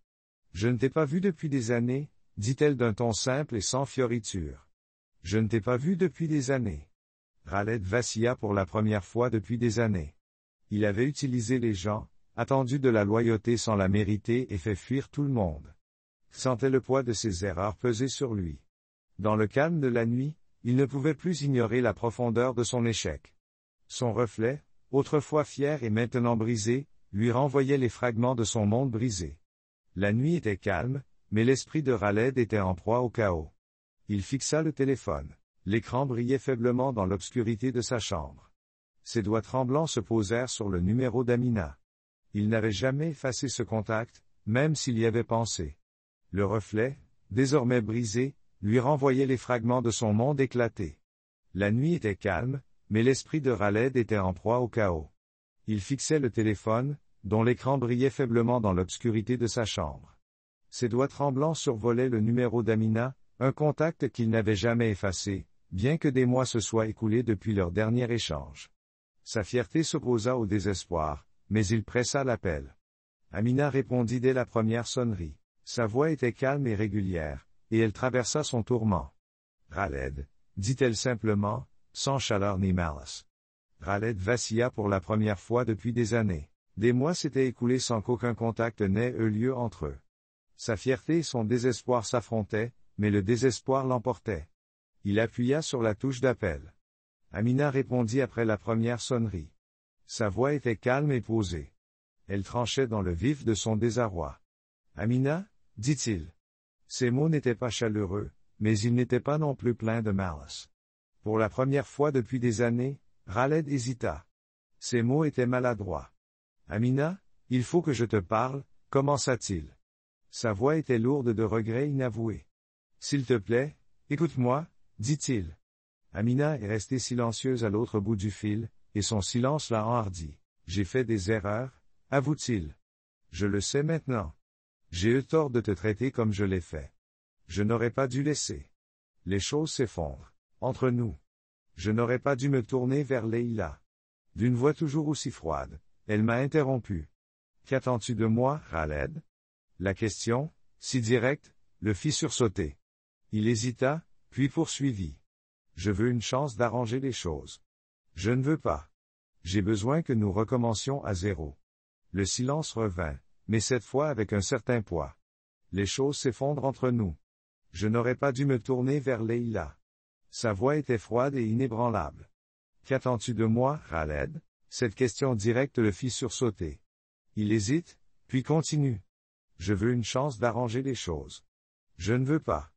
« Je ne t'ai pas vu depuis des années, dit-elle d'un ton simple et sans fioriture. Je ne t'ai pas vu depuis des années. Khaled vacilla pour la première fois depuis des années. Il avait utilisé les gens, attendu de la loyauté sans la mériter et fait fuir tout le monde. Il sentait le poids de ses erreurs peser sur lui. Dans le calme de la nuit, il ne pouvait plus ignorer la profondeur de son échec. Son reflet, autrefois fier et maintenant brisé, lui renvoyait les fragments de son monde brisé. La nuit était calme, mais l'esprit de Khaled était en proie au chaos. Il fixa le téléphone. L'écran brillait faiblement dans l'obscurité de sa chambre. Ses doigts tremblants se posèrent sur le numéro d'Amina. Il n'avait jamais effacé ce contact, même s'il y avait pensé. Le reflet, désormais brisé, lui renvoyait les fragments de son monde éclaté. La nuit était calme, mais l'esprit de Khaled était en proie au chaos. Il fixait le téléphone, dont l'écran brillait faiblement dans l'obscurité de sa chambre. Ses doigts tremblants survolaient le numéro d'Amina, un contact qu'il n'avait jamais effacé, bien que des mois se soient écoulés depuis leur dernier échange. Sa fierté s'opposa au désespoir, mais il pressa l'appel. Amina répondit dès la première sonnerie. Sa voix était calme et régulière, et elle traversa son tourment. « Khaled, dit-elle simplement, sans chaleur ni malice. Khaled vacilla pour la première fois depuis des années. Des mois s'étaient écoulés sans qu'aucun contact n'ait eu lieu entre eux. Sa fierté et son désespoir s'affrontaient, mais le désespoir l'emportait. Il appuya sur la touche d'appel. Amina répondit après la première sonnerie. Sa voix était calme et posée. Elle tranchait dans le vif de son désarroi. « Amina » dit-il. Ces mots n'étaient pas chaleureux, mais ils n'étaient pas non plus pleins de malice. Pour la première fois depuis des années, Khaled hésita. Ces mots étaient maladroits. « Amina, il faut que je te parle » commença-t-il. Sa voix était lourde de regrets inavoués. « S'il te plaît, écoute-moi » dit-il. Amina est restée silencieuse à l'autre bout du fil, et son silence l'a enhardie. « J'ai fait des erreurs » avoue-t-il. « Je le sais maintenant. J'ai eu tort de te traiter comme je l'ai fait. Je n'aurais pas dû laisser. Les choses s'effondrent. Entre nous. Je n'aurais pas dû me tourner vers Leïla. » D'une voix toujours aussi froide, elle m'a interrompu. « Qu'attends-tu de moi, Khaled ?» La question, si directe, le fit sursauter. Il hésita, puis poursuivit. « Je veux une chance d'arranger les choses. Je ne veux pas. J'ai besoin que nous recommencions à zéro. » Le silence revint, mais cette fois avec un certain poids. Les choses s'effondrent entre nous. Je n'aurais pas dû me tourner vers Leïla. Sa voix était froide et inébranlable. « Qu'attends-tu de moi, Khaled ?» Cette question directe le fit sursauter. Il hésite, puis continue. « Je veux une chance d'arranger les choses. Je ne veux pas.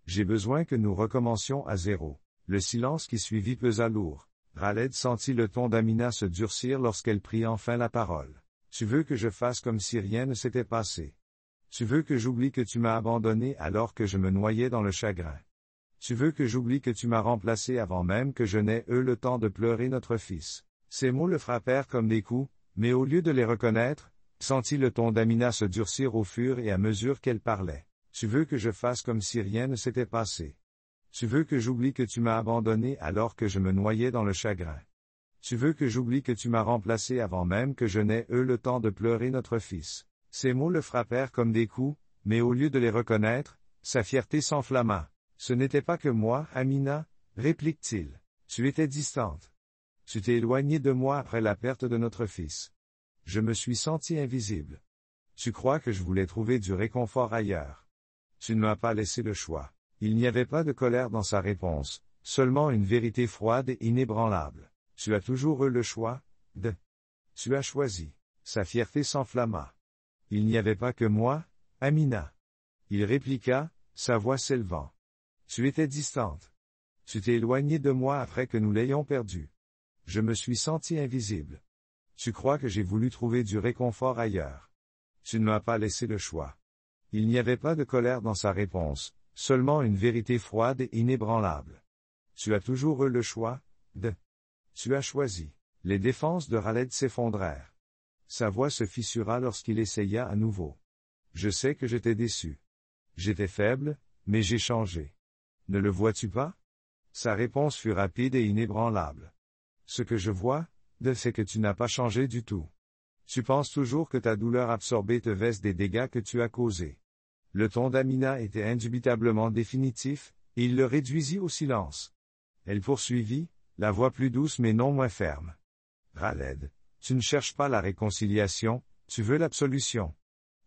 J'ai besoin que nous recommencions à zéro. » Le silence qui suivit pesa lourd. Khaled sentit le ton d'Amina se durcir lorsqu'elle prit enfin la parole. « Tu veux que je fasse comme si rien ne s'était passé. Tu veux que j'oublie que tu m'as abandonné alors que je me noyais dans le chagrin. Tu veux que j'oublie que tu m'as remplacé avant même que je n'aie eu le temps de pleurer notre fils. » Ces mots le frappèrent comme des coups, mais au lieu de les reconnaître, sentit le ton d'Amina se durcir au fur et à mesure qu'elle parlait. « Tu veux que je fasse comme si rien ne s'était passé. Tu veux que j'oublie que tu m'as abandonné alors que je me noyais dans le chagrin. Tu veux que j'oublie que tu m'as remplacé avant même que je n'aie eu le temps de pleurer notre fils. » Ces mots le frappèrent comme des coups, mais au lieu de les reconnaître, sa fierté s'enflamma. « Ce n'était pas que moi, Amina, » réplique-t-il. « Tu étais distante. Tu t'es éloignée de moi après la perte de notre fils. Je me suis senti invisible. Tu crois que je voulais trouver du réconfort ailleurs. Tu ne m'as pas laissé le choix. » Il n'y avait pas de colère dans sa réponse, seulement une vérité froide et inébranlable. « Tu as toujours eu le choix, de... Tu as choisi. » Sa fierté s'enflamma. « Il n'y avait pas que moi, Amina. » Il répliqua, sa voix s'élevant. « Tu étais distante. Tu t'es éloignée de moi après que nous l'ayons perdu. Je me suis senti invisible. Tu crois que j'ai voulu trouver du réconfort ailleurs. Tu ne m'as pas laissé le choix. » Il n'y avait pas de colère dans sa réponse, seulement une vérité froide et inébranlable. « Tu as toujours eu le choix, de... Tu as choisi. » Les défenses de Khaled s'effondrèrent. Sa voix se fissura lorsqu'il essaya à nouveau. « Je sais que je t'ai déçu. J'étais faible, mais j'ai changé. Ne le vois-tu pas ?» Sa réponse fut rapide et inébranlable. « Ce que je vois, c'est que tu n'as pas changé du tout. Tu penses toujours que ta douleur absorbée te veste des dégâts que tu as causés. » Le ton d'Amina était indubitablement définitif, et il le réduisit au silence. Elle poursuivit, la voix plus douce mais non moins ferme. « Khaled, tu ne cherches pas la réconciliation, tu veux l'absolution.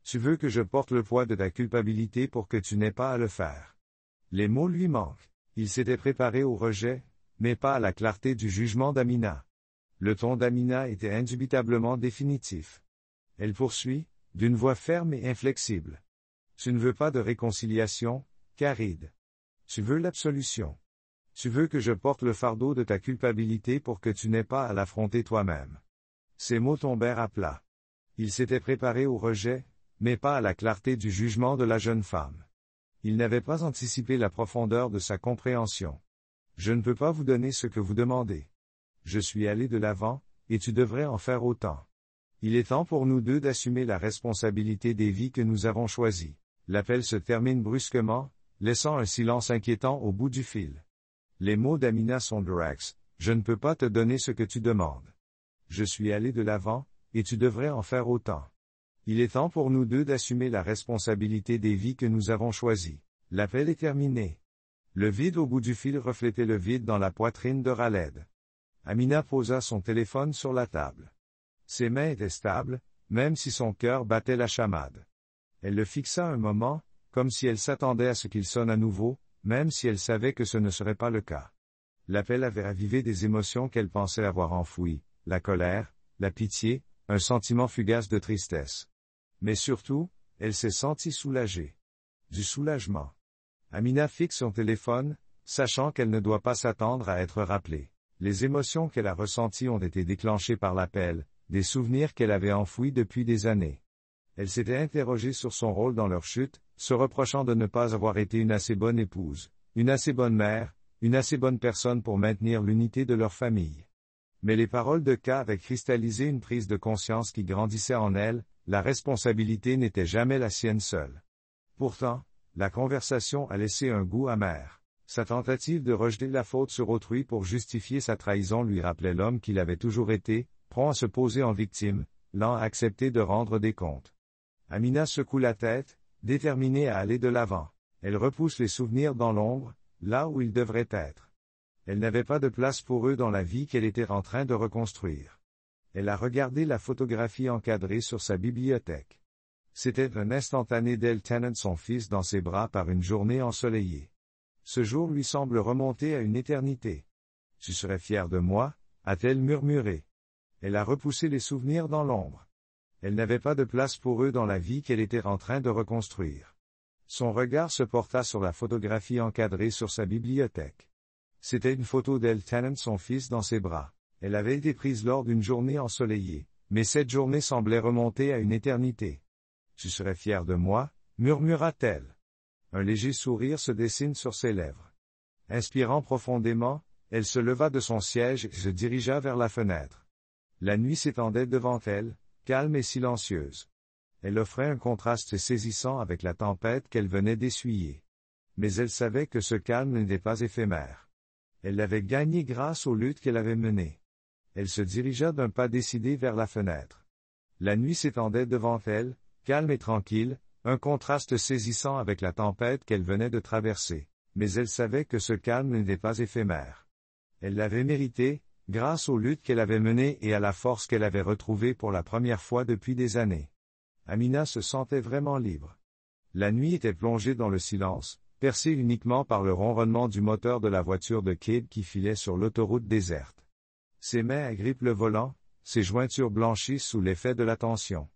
Tu veux que je porte le poids de ta culpabilité pour que tu n'aies pas à le faire. » Les mots lui manquent. Il s'était préparé au rejet, mais pas à la clarté du jugement d'Amina. Le ton d'Amina était indubitablement définitif. Elle poursuit, d'une voix ferme et inflexible. « Tu ne veux pas de réconciliation, Khaled. Tu veux l'absolution. Tu veux que je porte le fardeau de ta culpabilité pour que tu n'aies pas à l'affronter toi-même. » Ces mots tombèrent à plat. Il s'était préparé au rejet, mais pas à la clarté du jugement de la jeune femme. Il n'avait pas anticipé la profondeur de sa compréhension. « Je ne peux pas vous donner ce que vous demandez. Je suis allé de l'avant, et tu devrais en faire autant. Il est temps pour nous deux d'assumer la responsabilité des vies que nous avons choisies. » L'appel se termine brusquement, laissant un silence inquiétant au bout du fil. Les mots d'Amina sont directs. « Je ne peux pas te donner ce que tu demandes. Je suis allé de l'avant, et tu devrais en faire autant. Il est temps pour nous deux d'assumer la responsabilité des vies que nous avons choisies. » L'appel est terminé. Le vide au bout du fil reflétait le vide dans la poitrine de Khaled. Amina posa son téléphone sur la table. Ses mains étaient stables, même si son cœur battait la chamade. Elle le fixa un moment, comme si elle s'attendait à ce qu'il sonne à nouveau, même si elle savait que ce ne serait pas le cas. L'appel avait ravivé des émotions qu'elle pensait avoir enfouies, la colère, la pitié, un sentiment fugace de tristesse. Mais surtout, elle s'est sentie soulagée. Du soulagement. Amina fixe son téléphone, sachant qu'elle ne doit pas s'attendre à être rappelée. Les émotions qu'elle a ressenties ont été déclenchées par l'appel, des souvenirs qu'elle avait enfouis depuis des années. Elle s'était interrogée sur son rôle dans leur chute, se reprochant de ne pas avoir été une assez bonne épouse, une assez bonne mère, une assez bonne personne pour maintenir l'unité de leur famille. Mais les paroles de K avaient cristallisé une prise de conscience qui grandissait en elle, la responsabilité n'était jamais la sienne seule. Pourtant, la conversation a laissé un goût amer. Sa tentative de rejeter la faute sur autrui pour justifier sa trahison lui rappelait l'homme qu'il avait toujours été, prompt à se poser en victime, lent à accepter de rendre des comptes. Amina secoue la tête, déterminée à aller de l'avant. Elle repousse les souvenirs dans l'ombre, là où ils devraient être. Elle n'avait pas de place pour eux dans la vie qu'elle était en train de reconstruire. Elle a regardé la photographie encadrée sur sa bibliothèque. C'était un instantané d'elle tenant son fils dans ses bras par une journée ensoleillée. Ce jour lui semble remonter à une éternité. « Tu serais fier de moi » a-t-elle murmuré. Elle a repoussé les souvenirs dans l'ombre. Elle n'avait pas de place pour eux dans la vie qu'elle était en train de reconstruire. Son regard se porta sur la photographie encadrée sur sa bibliothèque. C'était une photo d'elle tenant son fils dans ses bras. Elle avait été prise lors d'une journée ensoleillée, mais cette journée semblait remonter à une éternité. « Tu serais fier de moi » murmura-t-elle. Un léger sourire se dessine sur ses lèvres. Inspirant profondément, elle se leva de son siège et se dirigea vers la fenêtre. La nuit s'étendait devant elle, calme et silencieuse. Elle offrait un contraste saisissant avec la tempête qu'elle venait d'essuyer. Mais elle savait que ce calme n'était pas éphémère. Elle l'avait gagné grâce aux luttes qu'elle avait menées. Elle se dirigea d'un pas décidé vers la fenêtre. La nuit s'étendait devant elle, calme et tranquille, un contraste saisissant avec la tempête qu'elle venait de traverser. Mais elle savait que ce calme n'était pas éphémère. Elle l'avait mérité, grâce aux luttes qu'elle avait menées et à la force qu'elle avait retrouvée pour la première fois depuis des années. Amina se sentait vraiment libre. La nuit était plongée dans le silence, percée uniquement par le ronronnement du moteur de la voiture de Kid qui filait sur l'autoroute déserte. Ses mains agrippent le volant, ses jointures blanchissent sous l'effet de la tension.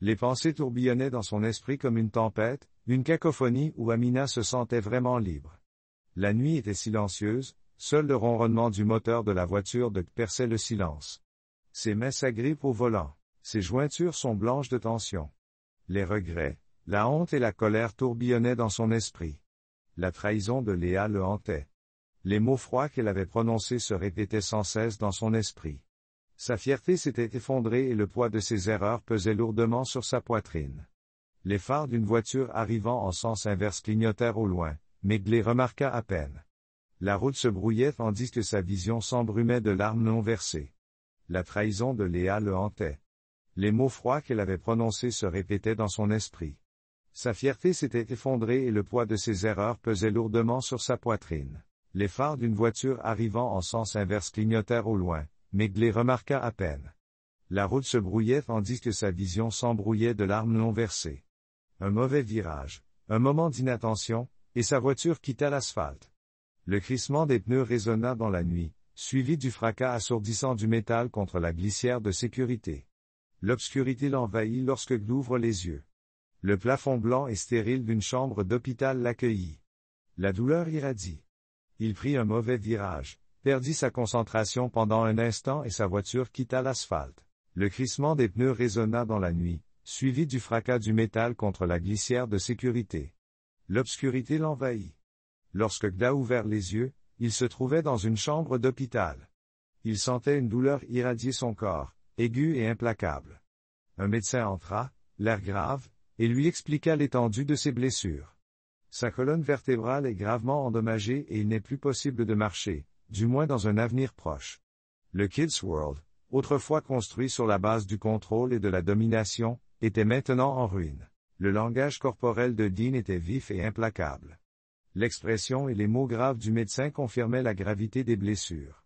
Les pensées tourbillonnaient dans son esprit comme une tempête, une cacophonie où Amina se sentait vraiment libre. La nuit était silencieuse, seul le ronronnement du moteur de la voiture de perçait le silence. Ses mains s'agrippent au volant, ses jointures sont blanches de tension. Les regrets, la honte et la colère tourbillonnaient dans son esprit. La trahison de Léa le hantait. Les mots froids qu'elle avait prononcés se répétaient sans cesse dans son esprit. Sa fierté s'était effondrée et le poids de ses erreurs pesait lourdement sur sa poitrine. Les phares d'une voiture arrivant en sens inverse clignotèrent au loin, mais les remarqua à peine. La route se brouillait tandis que sa vision s'embrumait de larmes non versées. La trahison de Léa le hantait. Les mots froids qu'elle avait prononcés se répétaient dans son esprit. Sa fierté s'était effondrée et le poids de ses erreurs pesait lourdement sur sa poitrine. Les phares d'une voiture arrivant en sens inverse clignotèrent au loin, mais les remarqua à peine. La route se brouillait tandis que sa vision s'embrouillait de larmes non versées. Un mauvais virage, un moment d'inattention, et sa voiture quitta l'asphalte. Le crissement des pneus résonna dans la nuit, suivi du fracas assourdissant du métal contre la glissière de sécurité. L'obscurité l'envahit lorsque ouvre les yeux. Le plafond blanc et stérile d'une chambre d'hôpital l'accueillit. La douleur irradie. Il prit un mauvais virage, perdit sa concentration pendant un instant et sa voiture quitta l'asphalte. Le crissement des pneus résonna dans la nuit, suivi du fracas du métal contre la glissière de sécurité. L'obscurité l'envahit. Lorsque Gda ouvert les yeux, il se trouvait dans une chambre d'hôpital. Il sentait une douleur irradier son corps, aiguë et implacable. Un médecin entra, l'air grave, et lui expliqua l'étendue de ses blessures. Sa colonne vertébrale est gravement endommagée et il n'est plus possible de marcher, du moins dans un avenir proche. Le Kids World, autrefois construit sur la base du contrôle et de la domination, était maintenant en ruine. Le langage corporel de Dean était vif et implacable. L'expression et les mots graves du médecin confirmaient la gravité des blessures.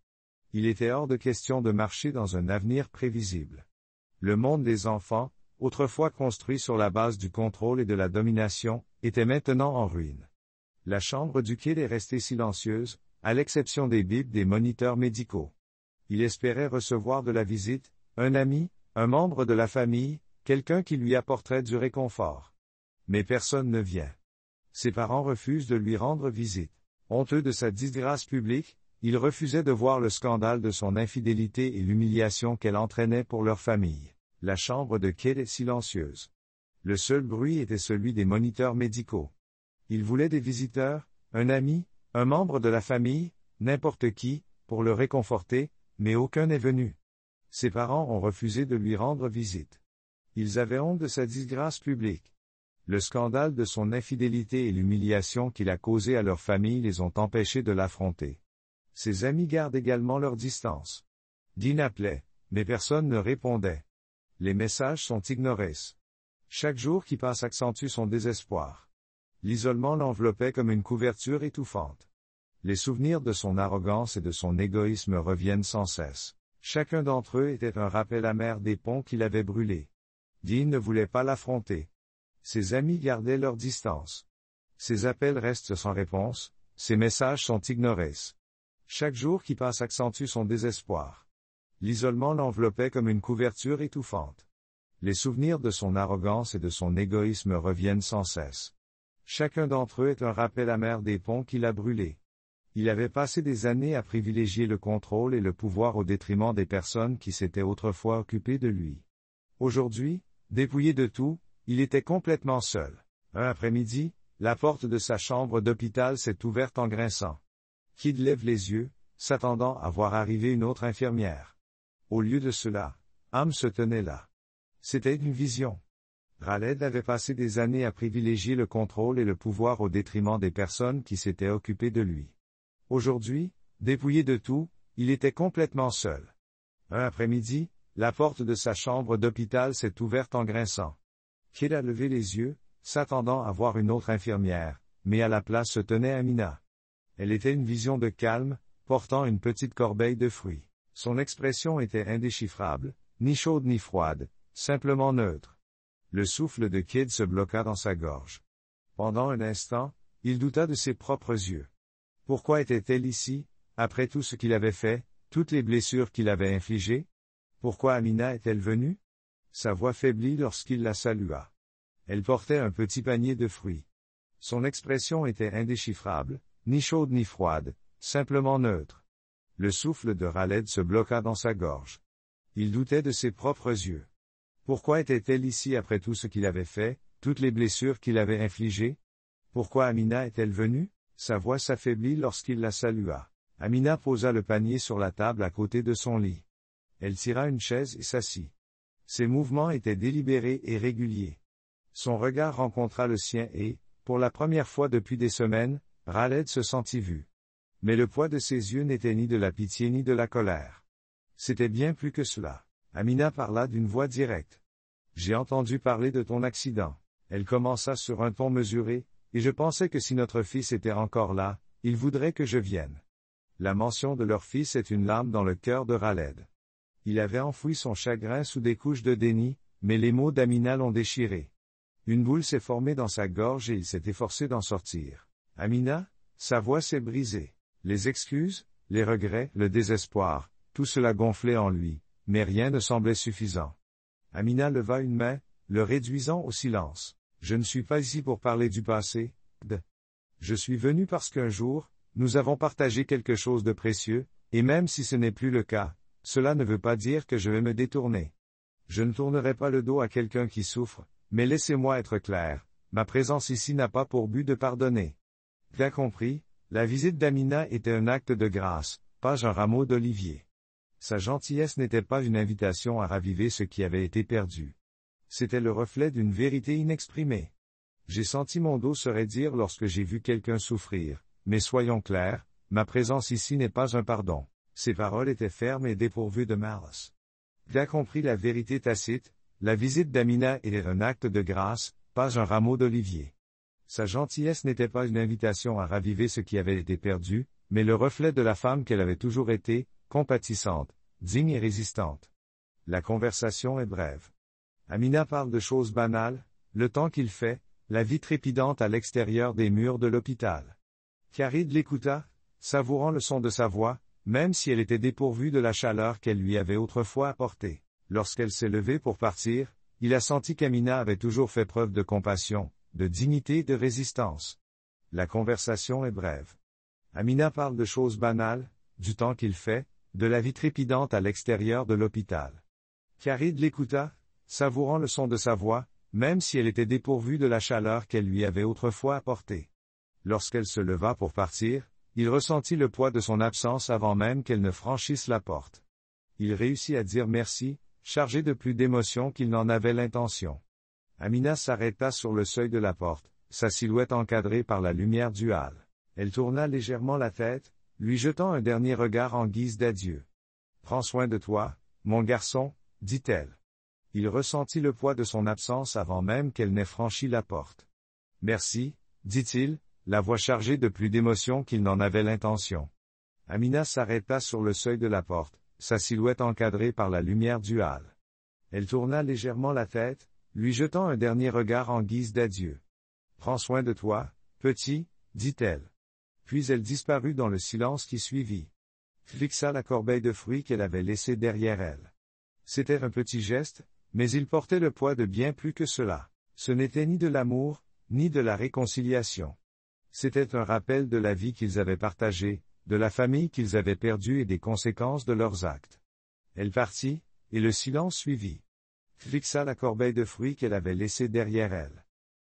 Il était hors de question de marcher dans un avenir prévisible. Le monde des enfants, autrefois construit sur la base du contrôle et de la domination, était maintenant en ruine. La chambre du kid est restée silencieuse, à l'exception des bips des moniteurs médicaux. Il espérait recevoir de la visite, un ami, un membre de la famille, quelqu'un qui lui apporterait du réconfort. Mais personne ne vient. Ses parents refusent de lui rendre visite. Honteux de sa disgrâce publique, il refusait de voir le scandale de son infidélité et l'humiliation qu'elle entraînait pour leur famille. La chambre de Kid est silencieuse. Le seul bruit était celui des moniteurs médicaux. Il voulait des visiteurs, un ami, un membre de la famille, n'importe qui, pour le réconforter, mais aucun n'est venu. Ses parents ont refusé de lui rendre visite. Ils avaient honte de sa disgrâce publique. Le scandale de son infidélité et l'humiliation qu'il a causé à leur famille les ont empêchés de l'affronter. Ses amis gardent également leur distance. Dean appelait, mais personne ne répondait. Les messages sont ignorés. Chaque jour qui passe accentue son désespoir. L'isolement l'enveloppait comme une couverture étouffante. Les souvenirs de son arrogance et de son égoïsme reviennent sans cesse. Chacun d'entre eux était un rappel amer des ponts qu'il avait brûlés. Dean ne voulait pas l'affronter. Ses amis gardaient leur distance. Ses appels restent sans réponse, ses messages sont ignorés. Chaque jour qui passe accentue son désespoir. L'isolement l'enveloppait comme une couverture étouffante. Les souvenirs de son arrogance et de son égoïsme reviennent sans cesse. Chacun d'entre eux est un rappel amer des ponts qu'il a brûlés. Il avait passé des années à privilégier le contrôle et le pouvoir au détriment des personnes qui s'étaient autrefois occupées de lui. Aujourd'hui, dépouillé de tout, il était complètement seul. Un après-midi, la porte de sa chambre d'hôpital s'est ouverte en grinçant. Kid lève les yeux, s'attendant à voir arriver une autre infirmière. Au lieu de cela, Am se tenait là. C'était une vision. Raled avait passé des années à privilégier le contrôle et le pouvoir au détriment des personnes qui s'étaient occupées de lui. Aujourd'hui, dépouillé de tout, il était complètement seul. Un après-midi, la porte de sa chambre d'hôpital s'est ouverte en grinçant. Kid a levé les yeux, s'attendant à voir une autre infirmière, mais à la place se tenait Amina. Elle était une vision de calme, portant une petite corbeille de fruits. Son expression était indéchiffrable, ni chaude ni froide, simplement neutre. Le souffle de Kid se bloqua dans sa gorge. Pendant un instant, il douta de ses propres yeux. Pourquoi était-elle ici, après tout ce qu'il avait fait, toutes les blessures qu'il avait infligées? Pourquoi Amina est-elle venue? Sa voix faiblit lorsqu'il la salua. Elle portait un petit panier de fruits. Son expression était indéchiffrable, ni chaude ni froide, simplement neutre. Le souffle de Raled se bloqua dans sa gorge. Il doutait de ses propres yeux. Pourquoi était-elle ici après tout ce qu'il avait fait, toutes les blessures qu'il avait infligées? Pourquoi Amina est-elle venue? Sa voix s'affaiblit lorsqu'il la salua. Amina posa le panier sur la table à côté de son lit. Elle tira une chaise et s'assit. Ses mouvements étaient délibérés et réguliers. Son regard rencontra le sien et, pour la première fois depuis des semaines, Raled se sentit vu. Mais le poids de ses yeux n'était ni de la pitié ni de la colère. C'était bien plus que cela. Amina parla d'une voix directe. J'ai entendu parler de ton accident. Elle commença sur un ton mesuré, et je pensais que si notre fils était encore là, il voudrait que je vienne. La mention de leur fils est une lame dans le cœur de Raled. Il avait enfoui son chagrin sous des couches de déni, mais les mots d'Amina l'ont déchiré. Une boule s'est formée dans sa gorge et il s'est efforcé d'en sortir. Amina, sa voix s'est brisée. Les excuses, les regrets, le désespoir, tout cela gonflait en lui, mais rien ne semblait suffisant. Amina leva une main, le réduisant au silence. Je ne suis pas ici pour parler du passé, Je suis venu parce qu'un jour, nous avons partagé quelque chose de précieux, et même si ce n'est plus le cas, cela ne veut pas dire que je vais me détourner. Je ne tournerai pas le dos à quelqu'un qui souffre, mais laissez-moi être clair, ma présence ici n'a pas pour but de pardonner. Bien compris, la visite d'Amina était un acte de grâce, pas un rameau d'olivier. Sa gentillesse n'était pas une invitation à raviver ce qui avait été perdu. C'était le reflet d'une vérité inexprimée. J'ai senti mon dos se raidir lorsque j'ai vu quelqu'un souffrir, mais soyons clairs, ma présence ici n'est pas un pardon. Ses paroles étaient fermes et dépourvues de malice. Bien compris la vérité tacite, la visite d'Amina était un acte de grâce, pas un rameau d'olivier. Sa gentillesse n'était pas une invitation à raviver ce qui avait été perdu, mais le reflet de la femme qu'elle avait toujours été, compatissante, digne et résistante. La conversation est brève. Amina parle de choses banales, le temps qu'il fait, la vie trépidante à l'extérieur des murs de l'hôpital. Khalid l'écouta, savourant le son de sa voix, même si elle était dépourvue de la chaleur qu'elle lui avait autrefois apportée. Lorsqu'elle s'est levée pour partir, il a senti qu'Amina avait toujours fait preuve de compassion, de dignité et de résistance. La conversation est brève. Amina parle de choses banales, du temps qu'il fait, de la vie trépidante à l'extérieur de l'hôpital. Khalid l'écouta, savourant le son de sa voix, même si elle était dépourvue de la chaleur qu'elle lui avait autrefois apportée. Lorsqu'elle se leva pour partir, il ressentit le poids de son absence avant même qu'elle ne franchisse la porte. Il réussit à dire merci, chargé de plus d'émotion qu'il n'en avait l'intention. Amina s'arrêta sur le seuil de la porte, sa silhouette encadrée par la lumière du hall. Elle tourna légèrement la tête, lui jetant un dernier regard en guise d'adieu. « Prends soin de toi, mon garçon, » dit-elle. Il ressentit le poids de son absence avant même qu'elle n'ait franchi la porte. « Merci, » dit-il, la voix chargée de plus d'émotion qu'il n'en avait l'intention. Amina s'arrêta sur le seuil de la porte, sa silhouette encadrée par la lumière du hall. Elle tourna légèrement la tête, lui jetant un dernier regard en guise d'adieu. « Prends soin de toi, petit, » dit-elle. Puis elle disparut dans le silence qui suivit. Fixa la corbeille de fruits qu'elle avait laissée derrière elle. C'était un petit geste, mais il portait le poids de bien plus que cela. Ce n'était ni de l'amour, ni de la réconciliation. C'était un rappel de la vie qu'ils avaient partagée, de la famille qu'ils avaient perdue et des conséquences de leurs actes. Elle partit, et le silence suivit. Fixa la corbeille de fruits qu'elle avait laissée derrière elle.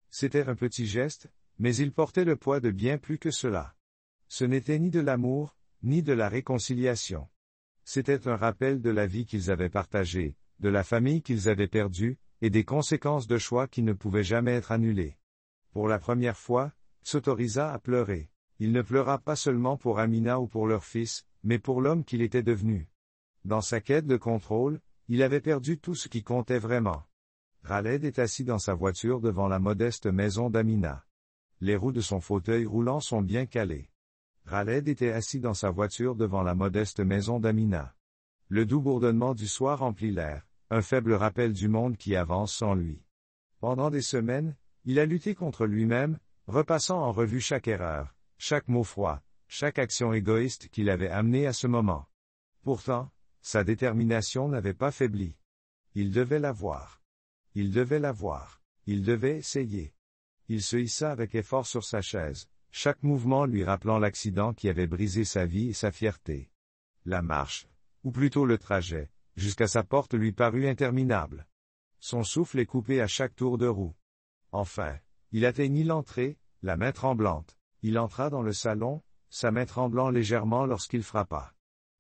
C'était un petit geste, mais il portait le poids de bien plus que cela. Ce n'était ni de l'amour, ni de la réconciliation. C'était un rappel de la vie qu'ils avaient partagée, de la famille qu'ils avaient perdue, et des conséquences de choix qui ne pouvaient jamais être annulés. Pour la première fois, s'autorisa à pleurer. Il ne pleura pas seulement pour Amina ou pour leur fils, mais pour l'homme qu'il était devenu. Dans sa quête de contrôle, il avait perdu tout ce qui comptait vraiment. Khaled est assis dans sa voiture devant la modeste maison d'Amina. Les roues de son fauteuil roulant sont bien calées. Khaled était assis dans sa voiture devant la modeste maison d'Amina. Le doux bourdonnement du soir remplit l'air, un faible rappel du monde qui avance sans lui. Pendant des semaines, il a lutté contre lui-même, repassant en revue chaque erreur, chaque mot froid, chaque action égoïste qui l'avait amené à ce moment. Pourtant, sa détermination n'avait pas faibli. Il devait l'avoir. Il devait l'avoir. Il devait essayer. Il se hissa avec effort sur sa chaise, chaque mouvement lui rappelant l'accident qui avait brisé sa vie et sa fierté. La marche, ou plutôt le trajet, jusqu'à sa porte lui parut interminable. Son souffle est coupé à chaque tour de roue. Enfin, il atteignit l'entrée, la main tremblante. Il entra dans le salon, sa main tremblant légèrement lorsqu'il frappa.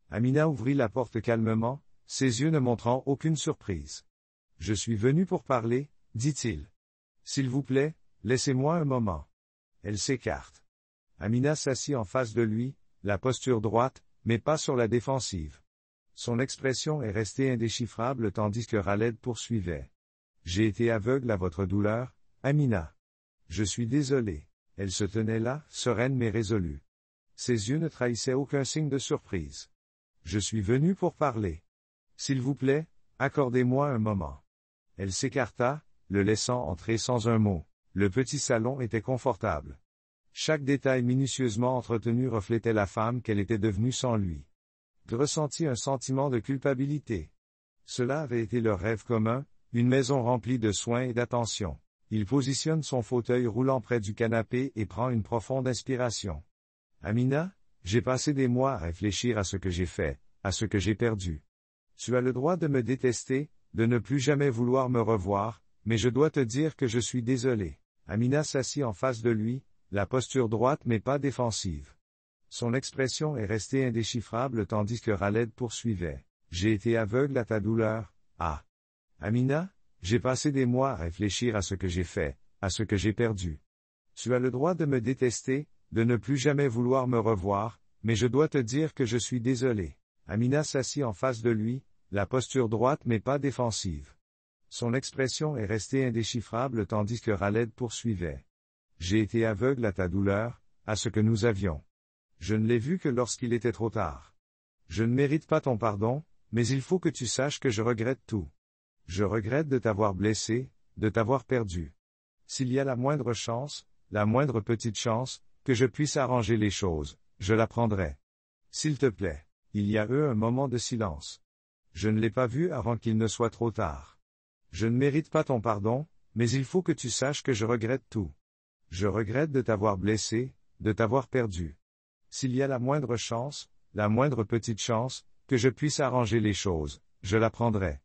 Amina ouvrit la porte calmement, ses yeux ne montrant aucune surprise. « Je suis venu pour parler, » dit-il. « S'il vous plaît, laissez-moi un moment. » Elle s'écarte. Amina s'assit en face de lui, la posture droite, mais pas sur la défensive. Son expression est restée indéchiffrable tandis que Khaled poursuivait. « J'ai été aveugle à votre douleur, Amina. Je suis désolé. » Elle se tenait là, sereine mais résolue. Ses yeux ne trahissaient aucun signe de surprise. « Je suis venu pour parler. S'il vous plaît, accordez-moi un moment. » Elle s'écarta, le laissant entrer sans un mot. Le petit salon était confortable. Chaque détail minutieusement entretenu reflétait la femme qu'elle était devenue sans lui. Il ressentit un sentiment de culpabilité. Cela avait été leur rêve commun, une maison remplie de soins et d'attention. Il positionne son fauteuil roulant près du canapé et prend une profonde inspiration. « Amina, j'ai passé des mois à réfléchir à ce que j'ai fait, à ce que j'ai perdu. Tu as le droit de me détester, de ne plus jamais vouloir me revoir, mais je dois te dire que je suis désolé. » Amina s'assit en face de lui, la posture droite mais pas défensive. Son expression est restée indéchiffrable tandis que Khaled poursuivait. « J'ai été aveugle à ta douleur, ah. Amina, j'ai passé des mois à réfléchir à ce que j'ai fait, à ce que j'ai perdu. Tu as le droit de me détester, de ne plus jamais vouloir me revoir, mais je dois te dire que je suis désolé. » Amina s'assit en face de lui, la posture droite mais pas défensive. Son expression est restée indéchiffrable tandis que Khaled poursuivait. « J'ai été aveugle à ta douleur, à ce que nous avions. Je ne l'ai vu que lorsqu'il était trop tard. Je ne mérite pas ton pardon, Mais il faut que tu saches que je regrette tout. Je regrette de t'avoir blessé, de t'avoir perdu. S'il y a la moindre chance, la moindre petite chance, que je puisse arranger les choses, je la prendrai. S'il te plaît. Il y a eu un moment de silence. Je ne l'ai pas vu avant qu'il ne soit trop tard. Je ne mérite pas ton pardon, mais il faut que tu saches que je regrette tout. Je regrette de t'avoir blessé, de t'avoir perdu. S'il y a la moindre chance, la moindre petite chance, que je puisse arranger les choses, je la prendrai.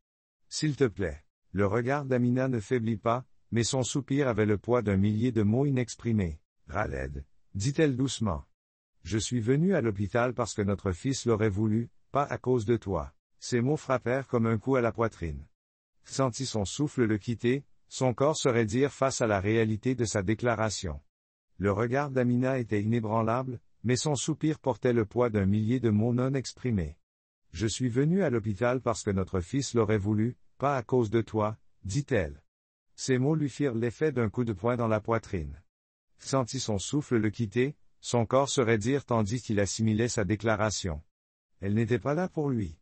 S'il te plaît. Le regard d'Amina ne faiblit pas, mais son soupir avait le poids d'un millier de mots inexprimés. Khaled, dit-elle doucement. Je suis venue à l'hôpital parce que notre fils l'aurait voulu, pas à cause de toi. Ces mots frappèrent comme un coup à la poitrine. Sentit son souffle le quitter, son corps se raidir face à la réalité de sa déclaration. Le regard d'Amina était inébranlable, mais son soupir portait le poids d'un millier de mots non exprimés. Je suis venue à l'hôpital parce que notre fils l'aurait voulu, pas à cause de toi, dit-elle. Ces mots lui firent l'effet d'un coup de poing dans la poitrine. Sentit son souffle le quitter, son corps se raidir tandis qu'il assimilait sa déclaration. Elle n'était pas là pour lui.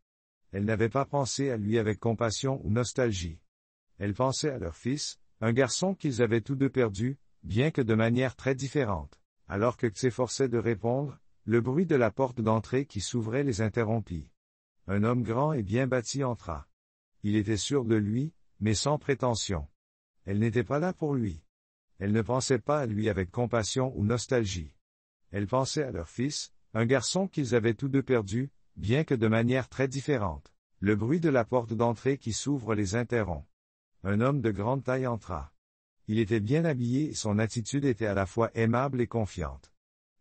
Elle n'avait pas pensé à lui avec compassion ou nostalgie. Elle pensait à leur fils, un garçon qu'ils avaient tous deux perdu, bien que de manière très différente. Alors que s'efforçait de répondre, le bruit de la porte d'entrée qui s'ouvrait les interrompit. Un homme grand et bien bâti entra. Il était sûr de lui, mais sans prétention. Elle n'était pas là pour lui. Elle ne pensait pas à lui avec compassion ou nostalgie. Elle pensait à leur fils, un garçon qu'ils avaient tous deux perdu, bien que de manière très différente. Le bruit de la porte d'entrée qui s'ouvre les interrompt. Un homme de grande taille entra. Il était bien habillé et son attitude était à la fois aimable et confiante.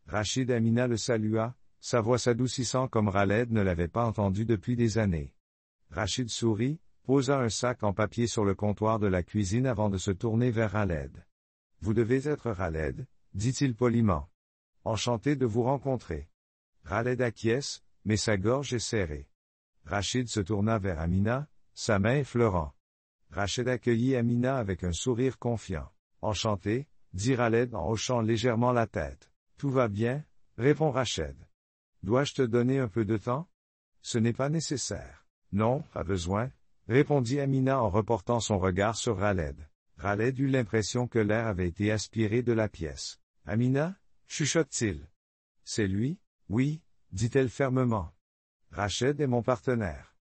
Rachid Amina le salua, sa voix s'adoucissant comme Khaled ne l'avait pas entendu depuis des années. Rachid sourit, posa un sac en papier sur le comptoir de la cuisine avant de se tourner vers Khaled. Vous devez être Khaled, dit-il poliment. Enchanté de vous rencontrer. Khaled acquiesce, mais sa gorge est serrée. Rachid se tourna vers Amina, sa main effleurant. Rachid accueillit Amina avec un sourire confiant. Enchanté, dit Khaled en hochant légèrement la tête. Tout va bien, répond Rachid. Dois-je te donner un peu de temps? Ce n'est pas nécessaire. Non, pas besoin, répondit Amina en reportant son regard sur Khaled. Khaled eut l'impression que l'air avait été aspiré de la pièce. Amina? Chuchote-t-il. C'est lui? Oui, dit-elle fermement. Rachid est mon partenaire.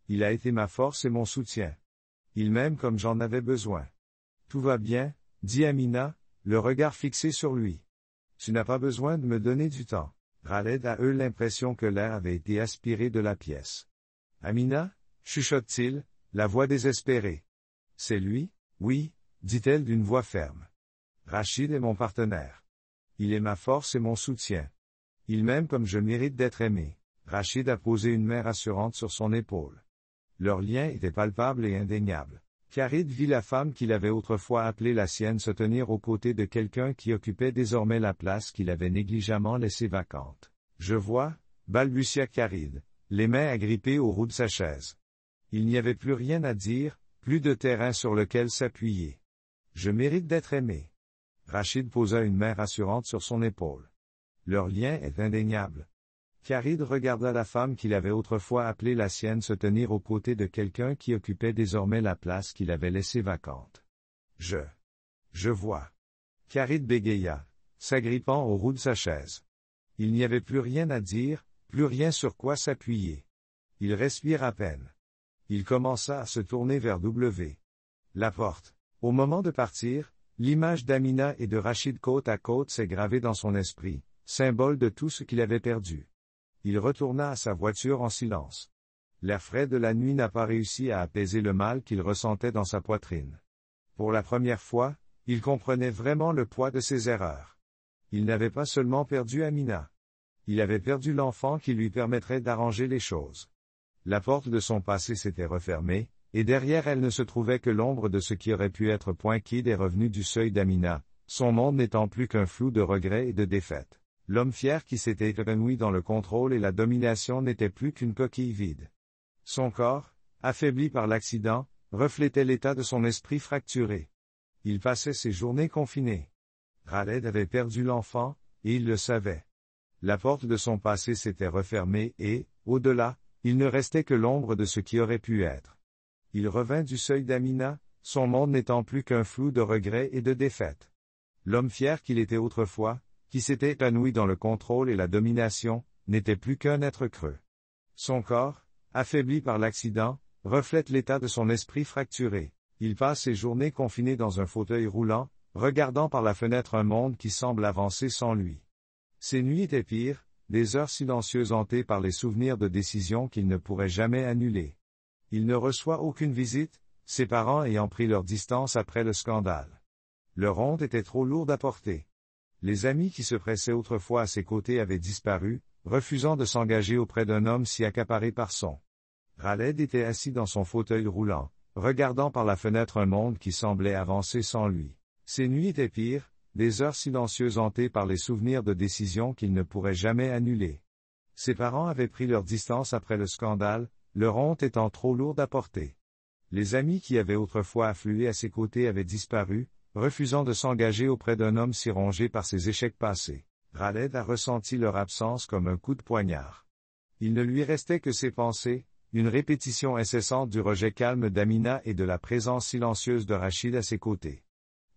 Il a été ma force et mon soutien. Il m'aime comme j'en avais besoin. Tout va bien, dit Amina, le regard fixé sur lui. Tu n'as pas besoin de me donner du temps. Khaled a eu l'impression que l'air avait été aspiré de la pièce. Amina? Chuchote-t-il, la voix désespérée. C'est lui? Oui, dit-elle d'une voix ferme. Rachid est mon partenaire. Il est ma force et mon soutien. Il m'aime comme je mérite d'être aimé. Rachid a posé une main rassurante sur son épaule. Leur lien était palpable et indéniable. Khaled vit la femme qu'il avait autrefois appelée la sienne se tenir aux côtés de quelqu'un qui occupait désormais la place qu'il avait négligemment laissée vacante. Je vois, balbutia Khaled, les mains agrippées aux roues de sa chaise. Il n'y avait plus rien à dire, plus de terrain sur lequel s'appuyer. Je mérite d'être aimé. Rachid posa une main rassurante sur son épaule. Leur lien est indéniable. Khaled regarda la femme qu'il avait autrefois appelée la sienne se tenir aux côtés de quelqu'un qui occupait désormais la place qu'il avait laissée vacante. Je vois. Khaled bégaya, s'agrippant aux roues de sa chaise. Il n'y avait plus rien à dire, plus rien sur quoi s'appuyer. Il respire à peine. Il commença à se tourner vers W. La porte. Au moment de partir, l'image d'Amina et de Rachid côte à côte s'est gravée dans son esprit, symbole de tout ce qu'il avait perdu. Il retourna à sa voiture en silence. L'air frais de la nuit n'a pas réussi à apaiser le mal qu'il ressentait dans sa poitrine. Pour la première fois, il comprenait vraiment le poids de ses erreurs. Il n'avait pas seulement perdu Amina. Il avait perdu l'enfant qui lui permettrait d'arranger les choses. La porte de son passé s'était refermée, et derrière elle ne se trouvait que l'ombre de ce qui aurait pu être point Kid est revenu du seuil d'Amina, son monde n'étant plus qu'un flou de regrets et de défaites. L'homme fier qui s'était épanoui dans le contrôle et la domination n'était plus qu'une coquille vide. Son corps, affaibli par l'accident, reflétait l'état de son esprit fracturé. Il passait ses journées confiné. Khaled avait perdu l'enfant, et il le savait. La porte de son passé s'était refermée et, au-delà, Il ne restait que l'ombre de ce qui aurait pu être. Il revint du seuil d'Amina, son monde n'étant plus qu'un flou de regrets et de défaites. L'homme fier qu'il était autrefois, qui s'était épanoui dans le contrôle et la domination, n'était plus qu'un être creux. Son corps, affaibli par l'accident, reflète l'état de son esprit fracturé. Il passe ses journées confiné dans un fauteuil roulant, regardant par la fenêtre un monde qui semble avancer sans lui. Ses nuits étaient pires, des heures silencieuses hantées par les souvenirs de décisions qu'il ne pourrait jamais annuler. Il ne reçoit aucune visite, ses parents ayant pris leur distance après le scandale. Leur honte était trop lourde à porter. Les amis qui se pressaient autrefois à ses côtés avaient disparu, refusant de s'engager auprès d'un homme si accaparé par son. Khaled était assis dans son fauteuil roulant, regardant par la fenêtre un monde qui semblait avancer sans lui. Ses nuits étaient pires, des heures silencieuses hantées par les souvenirs de décisions qu'il ne pourrait jamais annuler. Ses parents avaient pris leur distance après le scandale, leur honte étant trop lourde à porter. Les amis qui avaient autrefois afflué à ses côtés avaient disparu, refusant de s'engager auprès d'un homme si rongé par ses échecs passés. Khaled a ressenti leur absence comme un coup de poignard. Il ne lui restait que ses pensées, une répétition incessante du rejet calme d'Amina et de la présence silencieuse de Rachid à ses côtés.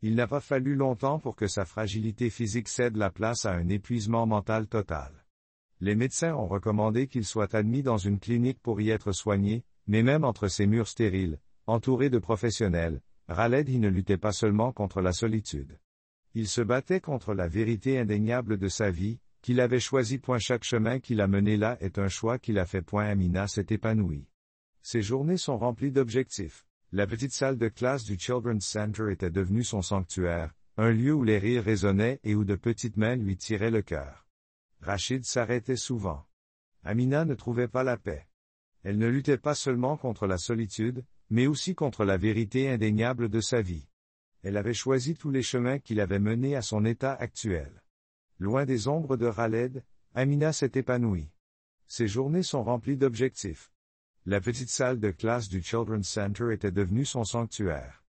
Il n'a pas fallu longtemps pour que sa fragilité physique cède la place à un épuisement mental total. Les médecins ont recommandé qu'il soit admis dans une clinique pour y être soigné, mais même entre ces murs stériles, entouré de professionnels, Khaled ne luttait pas seulement contre la solitude. Il se battait contre la vérité indéniable de sa vie, qu'il avait choisi. Chaque chemin qui l'a mené là est un choix qu'il a fait. Amina s'est épanouie. Ses journées sont remplies d'objectifs. La petite salle de classe du Children's Center était devenue son sanctuaire, un lieu où les rires résonnaient et où de petites mains lui tiraient le cœur. Rachid s'arrêtait souvent. Amina ne trouvait pas la paix. Elle ne luttait pas seulement contre la solitude, mais aussi contre la vérité indéniable de sa vie. Elle avait choisi tous les chemins qui l'avaient mené à son état actuel. Loin des ombres de Khaled, Amina s'est épanouie. Ses journées sont remplies d'objectifs. La petite salle de classe du Children's Center était devenue son sanctuaire.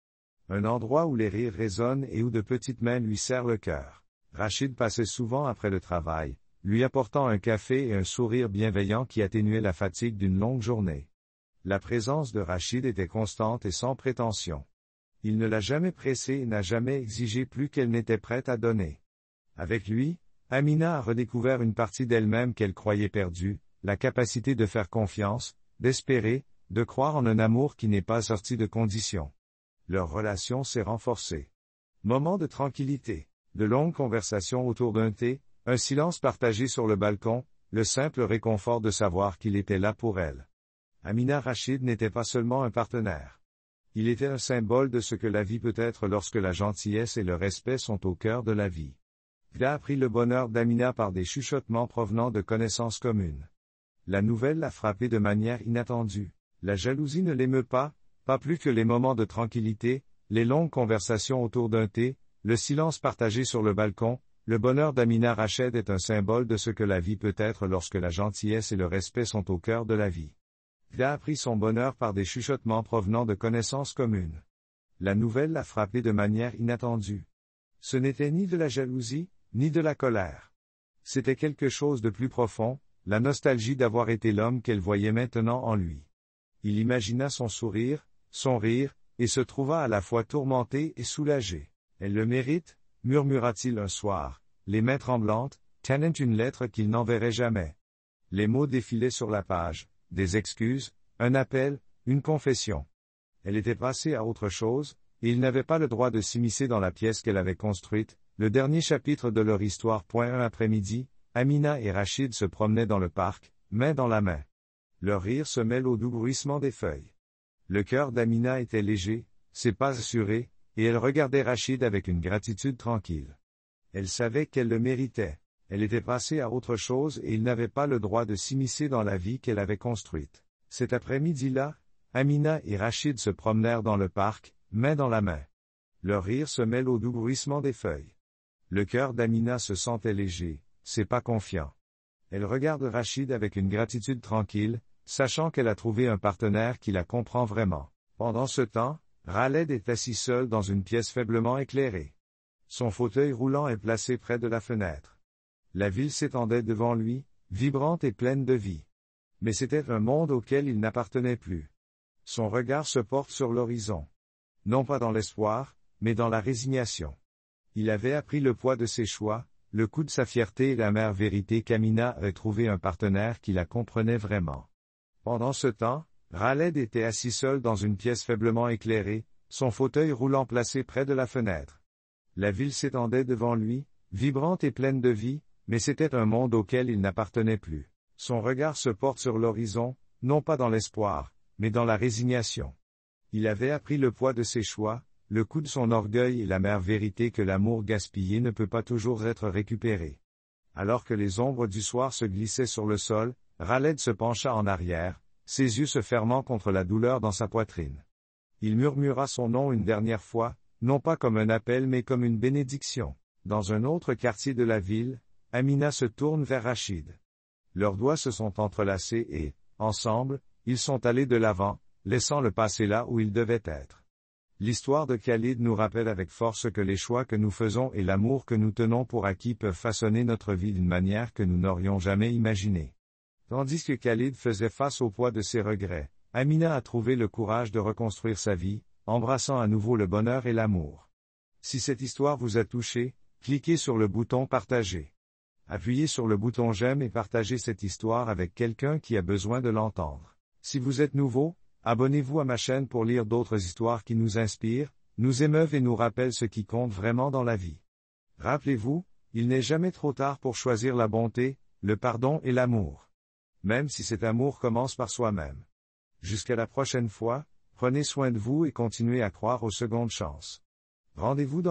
Un endroit où les rires résonnent et où de petites mains lui serrent le cœur. Rachid passait souvent après le travail, lui apportant un café et un sourire bienveillant qui atténuait la fatigue d'une longue journée. La présence de Rachid était constante et sans prétention. Il ne l'a jamais pressée et n'a jamais exigé plus qu'elle n'était prête à donner. Avec lui, Amina a redécouvert une partie d'elle-même qu'elle croyait perdue, la capacité de faire confiance, d'espérer, de croire en un amour qui n'est pas sorti de conditions. Leur relation s'est renforcée. Moment de tranquillité, de longues conversations autour d'un thé, un silence partagé sur le balcon, le simple réconfort de savoir qu'il était là pour elle. Amina Rachid n'était pas seulement un partenaire. Il était un symbole de ce que la vie peut être lorsque la gentillesse et le respect sont au cœur de la vie. Il a appris le bonheur d'Amina par des chuchotements provenant de connaissances communes. La nouvelle l'a frappé de manière inattendue. La jalousie ne l'émeut pas plus que les moments de tranquillité, les longues conversations autour d'un thé, le silence partagé sur le balcon. Le bonheur d'Amina Rachid est un symbole de ce que la vie peut être lorsque la gentillesse et le respect sont au cœur de la vie. Il a appris son bonheur par des chuchotements provenant de connaissances communes. La nouvelle l'a frappé de manière inattendue. Ce n'était ni de la jalousie, ni de la colère. C'était quelque chose de plus profond, la nostalgie d'avoir été l'homme qu'elle voyait maintenant en lui. Il imagina son sourire, son rire, et se trouva à la fois tourmenté et soulagé. Elle le mérite, murmura-t-il un soir, les mains tremblantes, tenant une lettre qu'il n'enverrait jamais. Les mots défilaient sur la page, des excuses, un appel, une confession. Elle était passée à autre chose, et il n'avait pas le droit de s'immiscer dans la pièce qu'elle avait construite. Le dernier chapitre de leur histoire. Un après-midi, Amina et Rachid se promenaient dans le parc, main dans la main. Leur rire se mêle au doux bruissement des feuilles. Le cœur d'Amina était léger, ses pas assurés, et elle regardait Rachid avec une gratitude tranquille. Elle savait qu'elle le méritait. Elle était passée à autre chose et il n'avait pas le droit de s'immiscer dans la vie qu'elle avait construite. Cet après-midi-là, Amina et Rachid se promenèrent dans le parc, main dans la main. Leur rire se mêle au doux bruissement des feuilles. Le cœur d'Amina se sentait léger, ses pas confiants. Elle regarde Rachid avec une gratitude tranquille, sachant qu'elle a trouvé un partenaire qui la comprend vraiment. Pendant ce temps, Khaled est assis seul dans une pièce faiblement éclairée. Son fauteuil roulant est placé près de la fenêtre. La ville s'étendait devant lui, vibrante et pleine de vie. Mais c'était un monde auquel il n'appartenait plus. Son regard se porte sur l'horizon. Non pas dans l'espoir, mais dans la résignation. Il avait appris le poids de ses choix, le coût de sa fierté et l'amère vérité qu'Amina avait trouvé un partenaire qui la comprenait vraiment. Pendant ce temps, Khaled était assis seul dans une pièce faiblement éclairée, son fauteuil roulant placé près de la fenêtre. La ville s'étendait devant lui, vibrante et pleine de vie, mais c'était un monde auquel il n'appartenait plus. Son regard se porte sur l'horizon, non pas dans l'espoir, mais dans la résignation. Il avait appris le poids de ses choix, le coût de son orgueil et l'amère vérité que l'amour gaspillé ne peut pas toujours être récupéré. Alors que les ombres du soir se glissaient sur le sol, Khaled se pencha en arrière, ses yeux se fermant contre la douleur dans sa poitrine. Il murmura son nom une dernière fois, non pas comme un appel mais comme une bénédiction. Dans un autre quartier de la ville, Amina se tourne vers Rachid. Leurs doigts se sont entrelacés et, ensemble, ils sont allés de l'avant, laissant le passé là où il devait être. L'histoire de Khalid nous rappelle avec force que les choix que nous faisons et l'amour que nous tenons pour acquis peuvent façonner notre vie d'une manière que nous n'aurions jamais imaginée. Tandis que Khalid faisait face au poids de ses regrets, Amina a trouvé le courage de reconstruire sa vie, embrassant à nouveau le bonheur et l'amour. Si cette histoire vous a touché, cliquez sur le bouton partager. Appuyez sur le bouton j'aime et partagez cette histoire avec quelqu'un qui a besoin de l'entendre. Si vous êtes nouveau, abonnez-vous à ma chaîne pour lire d'autres histoires qui nous inspirent, nous émeuvent et nous rappellent ce qui compte vraiment dans la vie. Rappelez-vous, il n'est jamais trop tard pour choisir la bonté, le pardon et l'amour. Même si cet amour commence par soi-même. Jusqu'à la prochaine fois, prenez soin de vous et continuez à croire aux secondes chances. Rendez-vous dans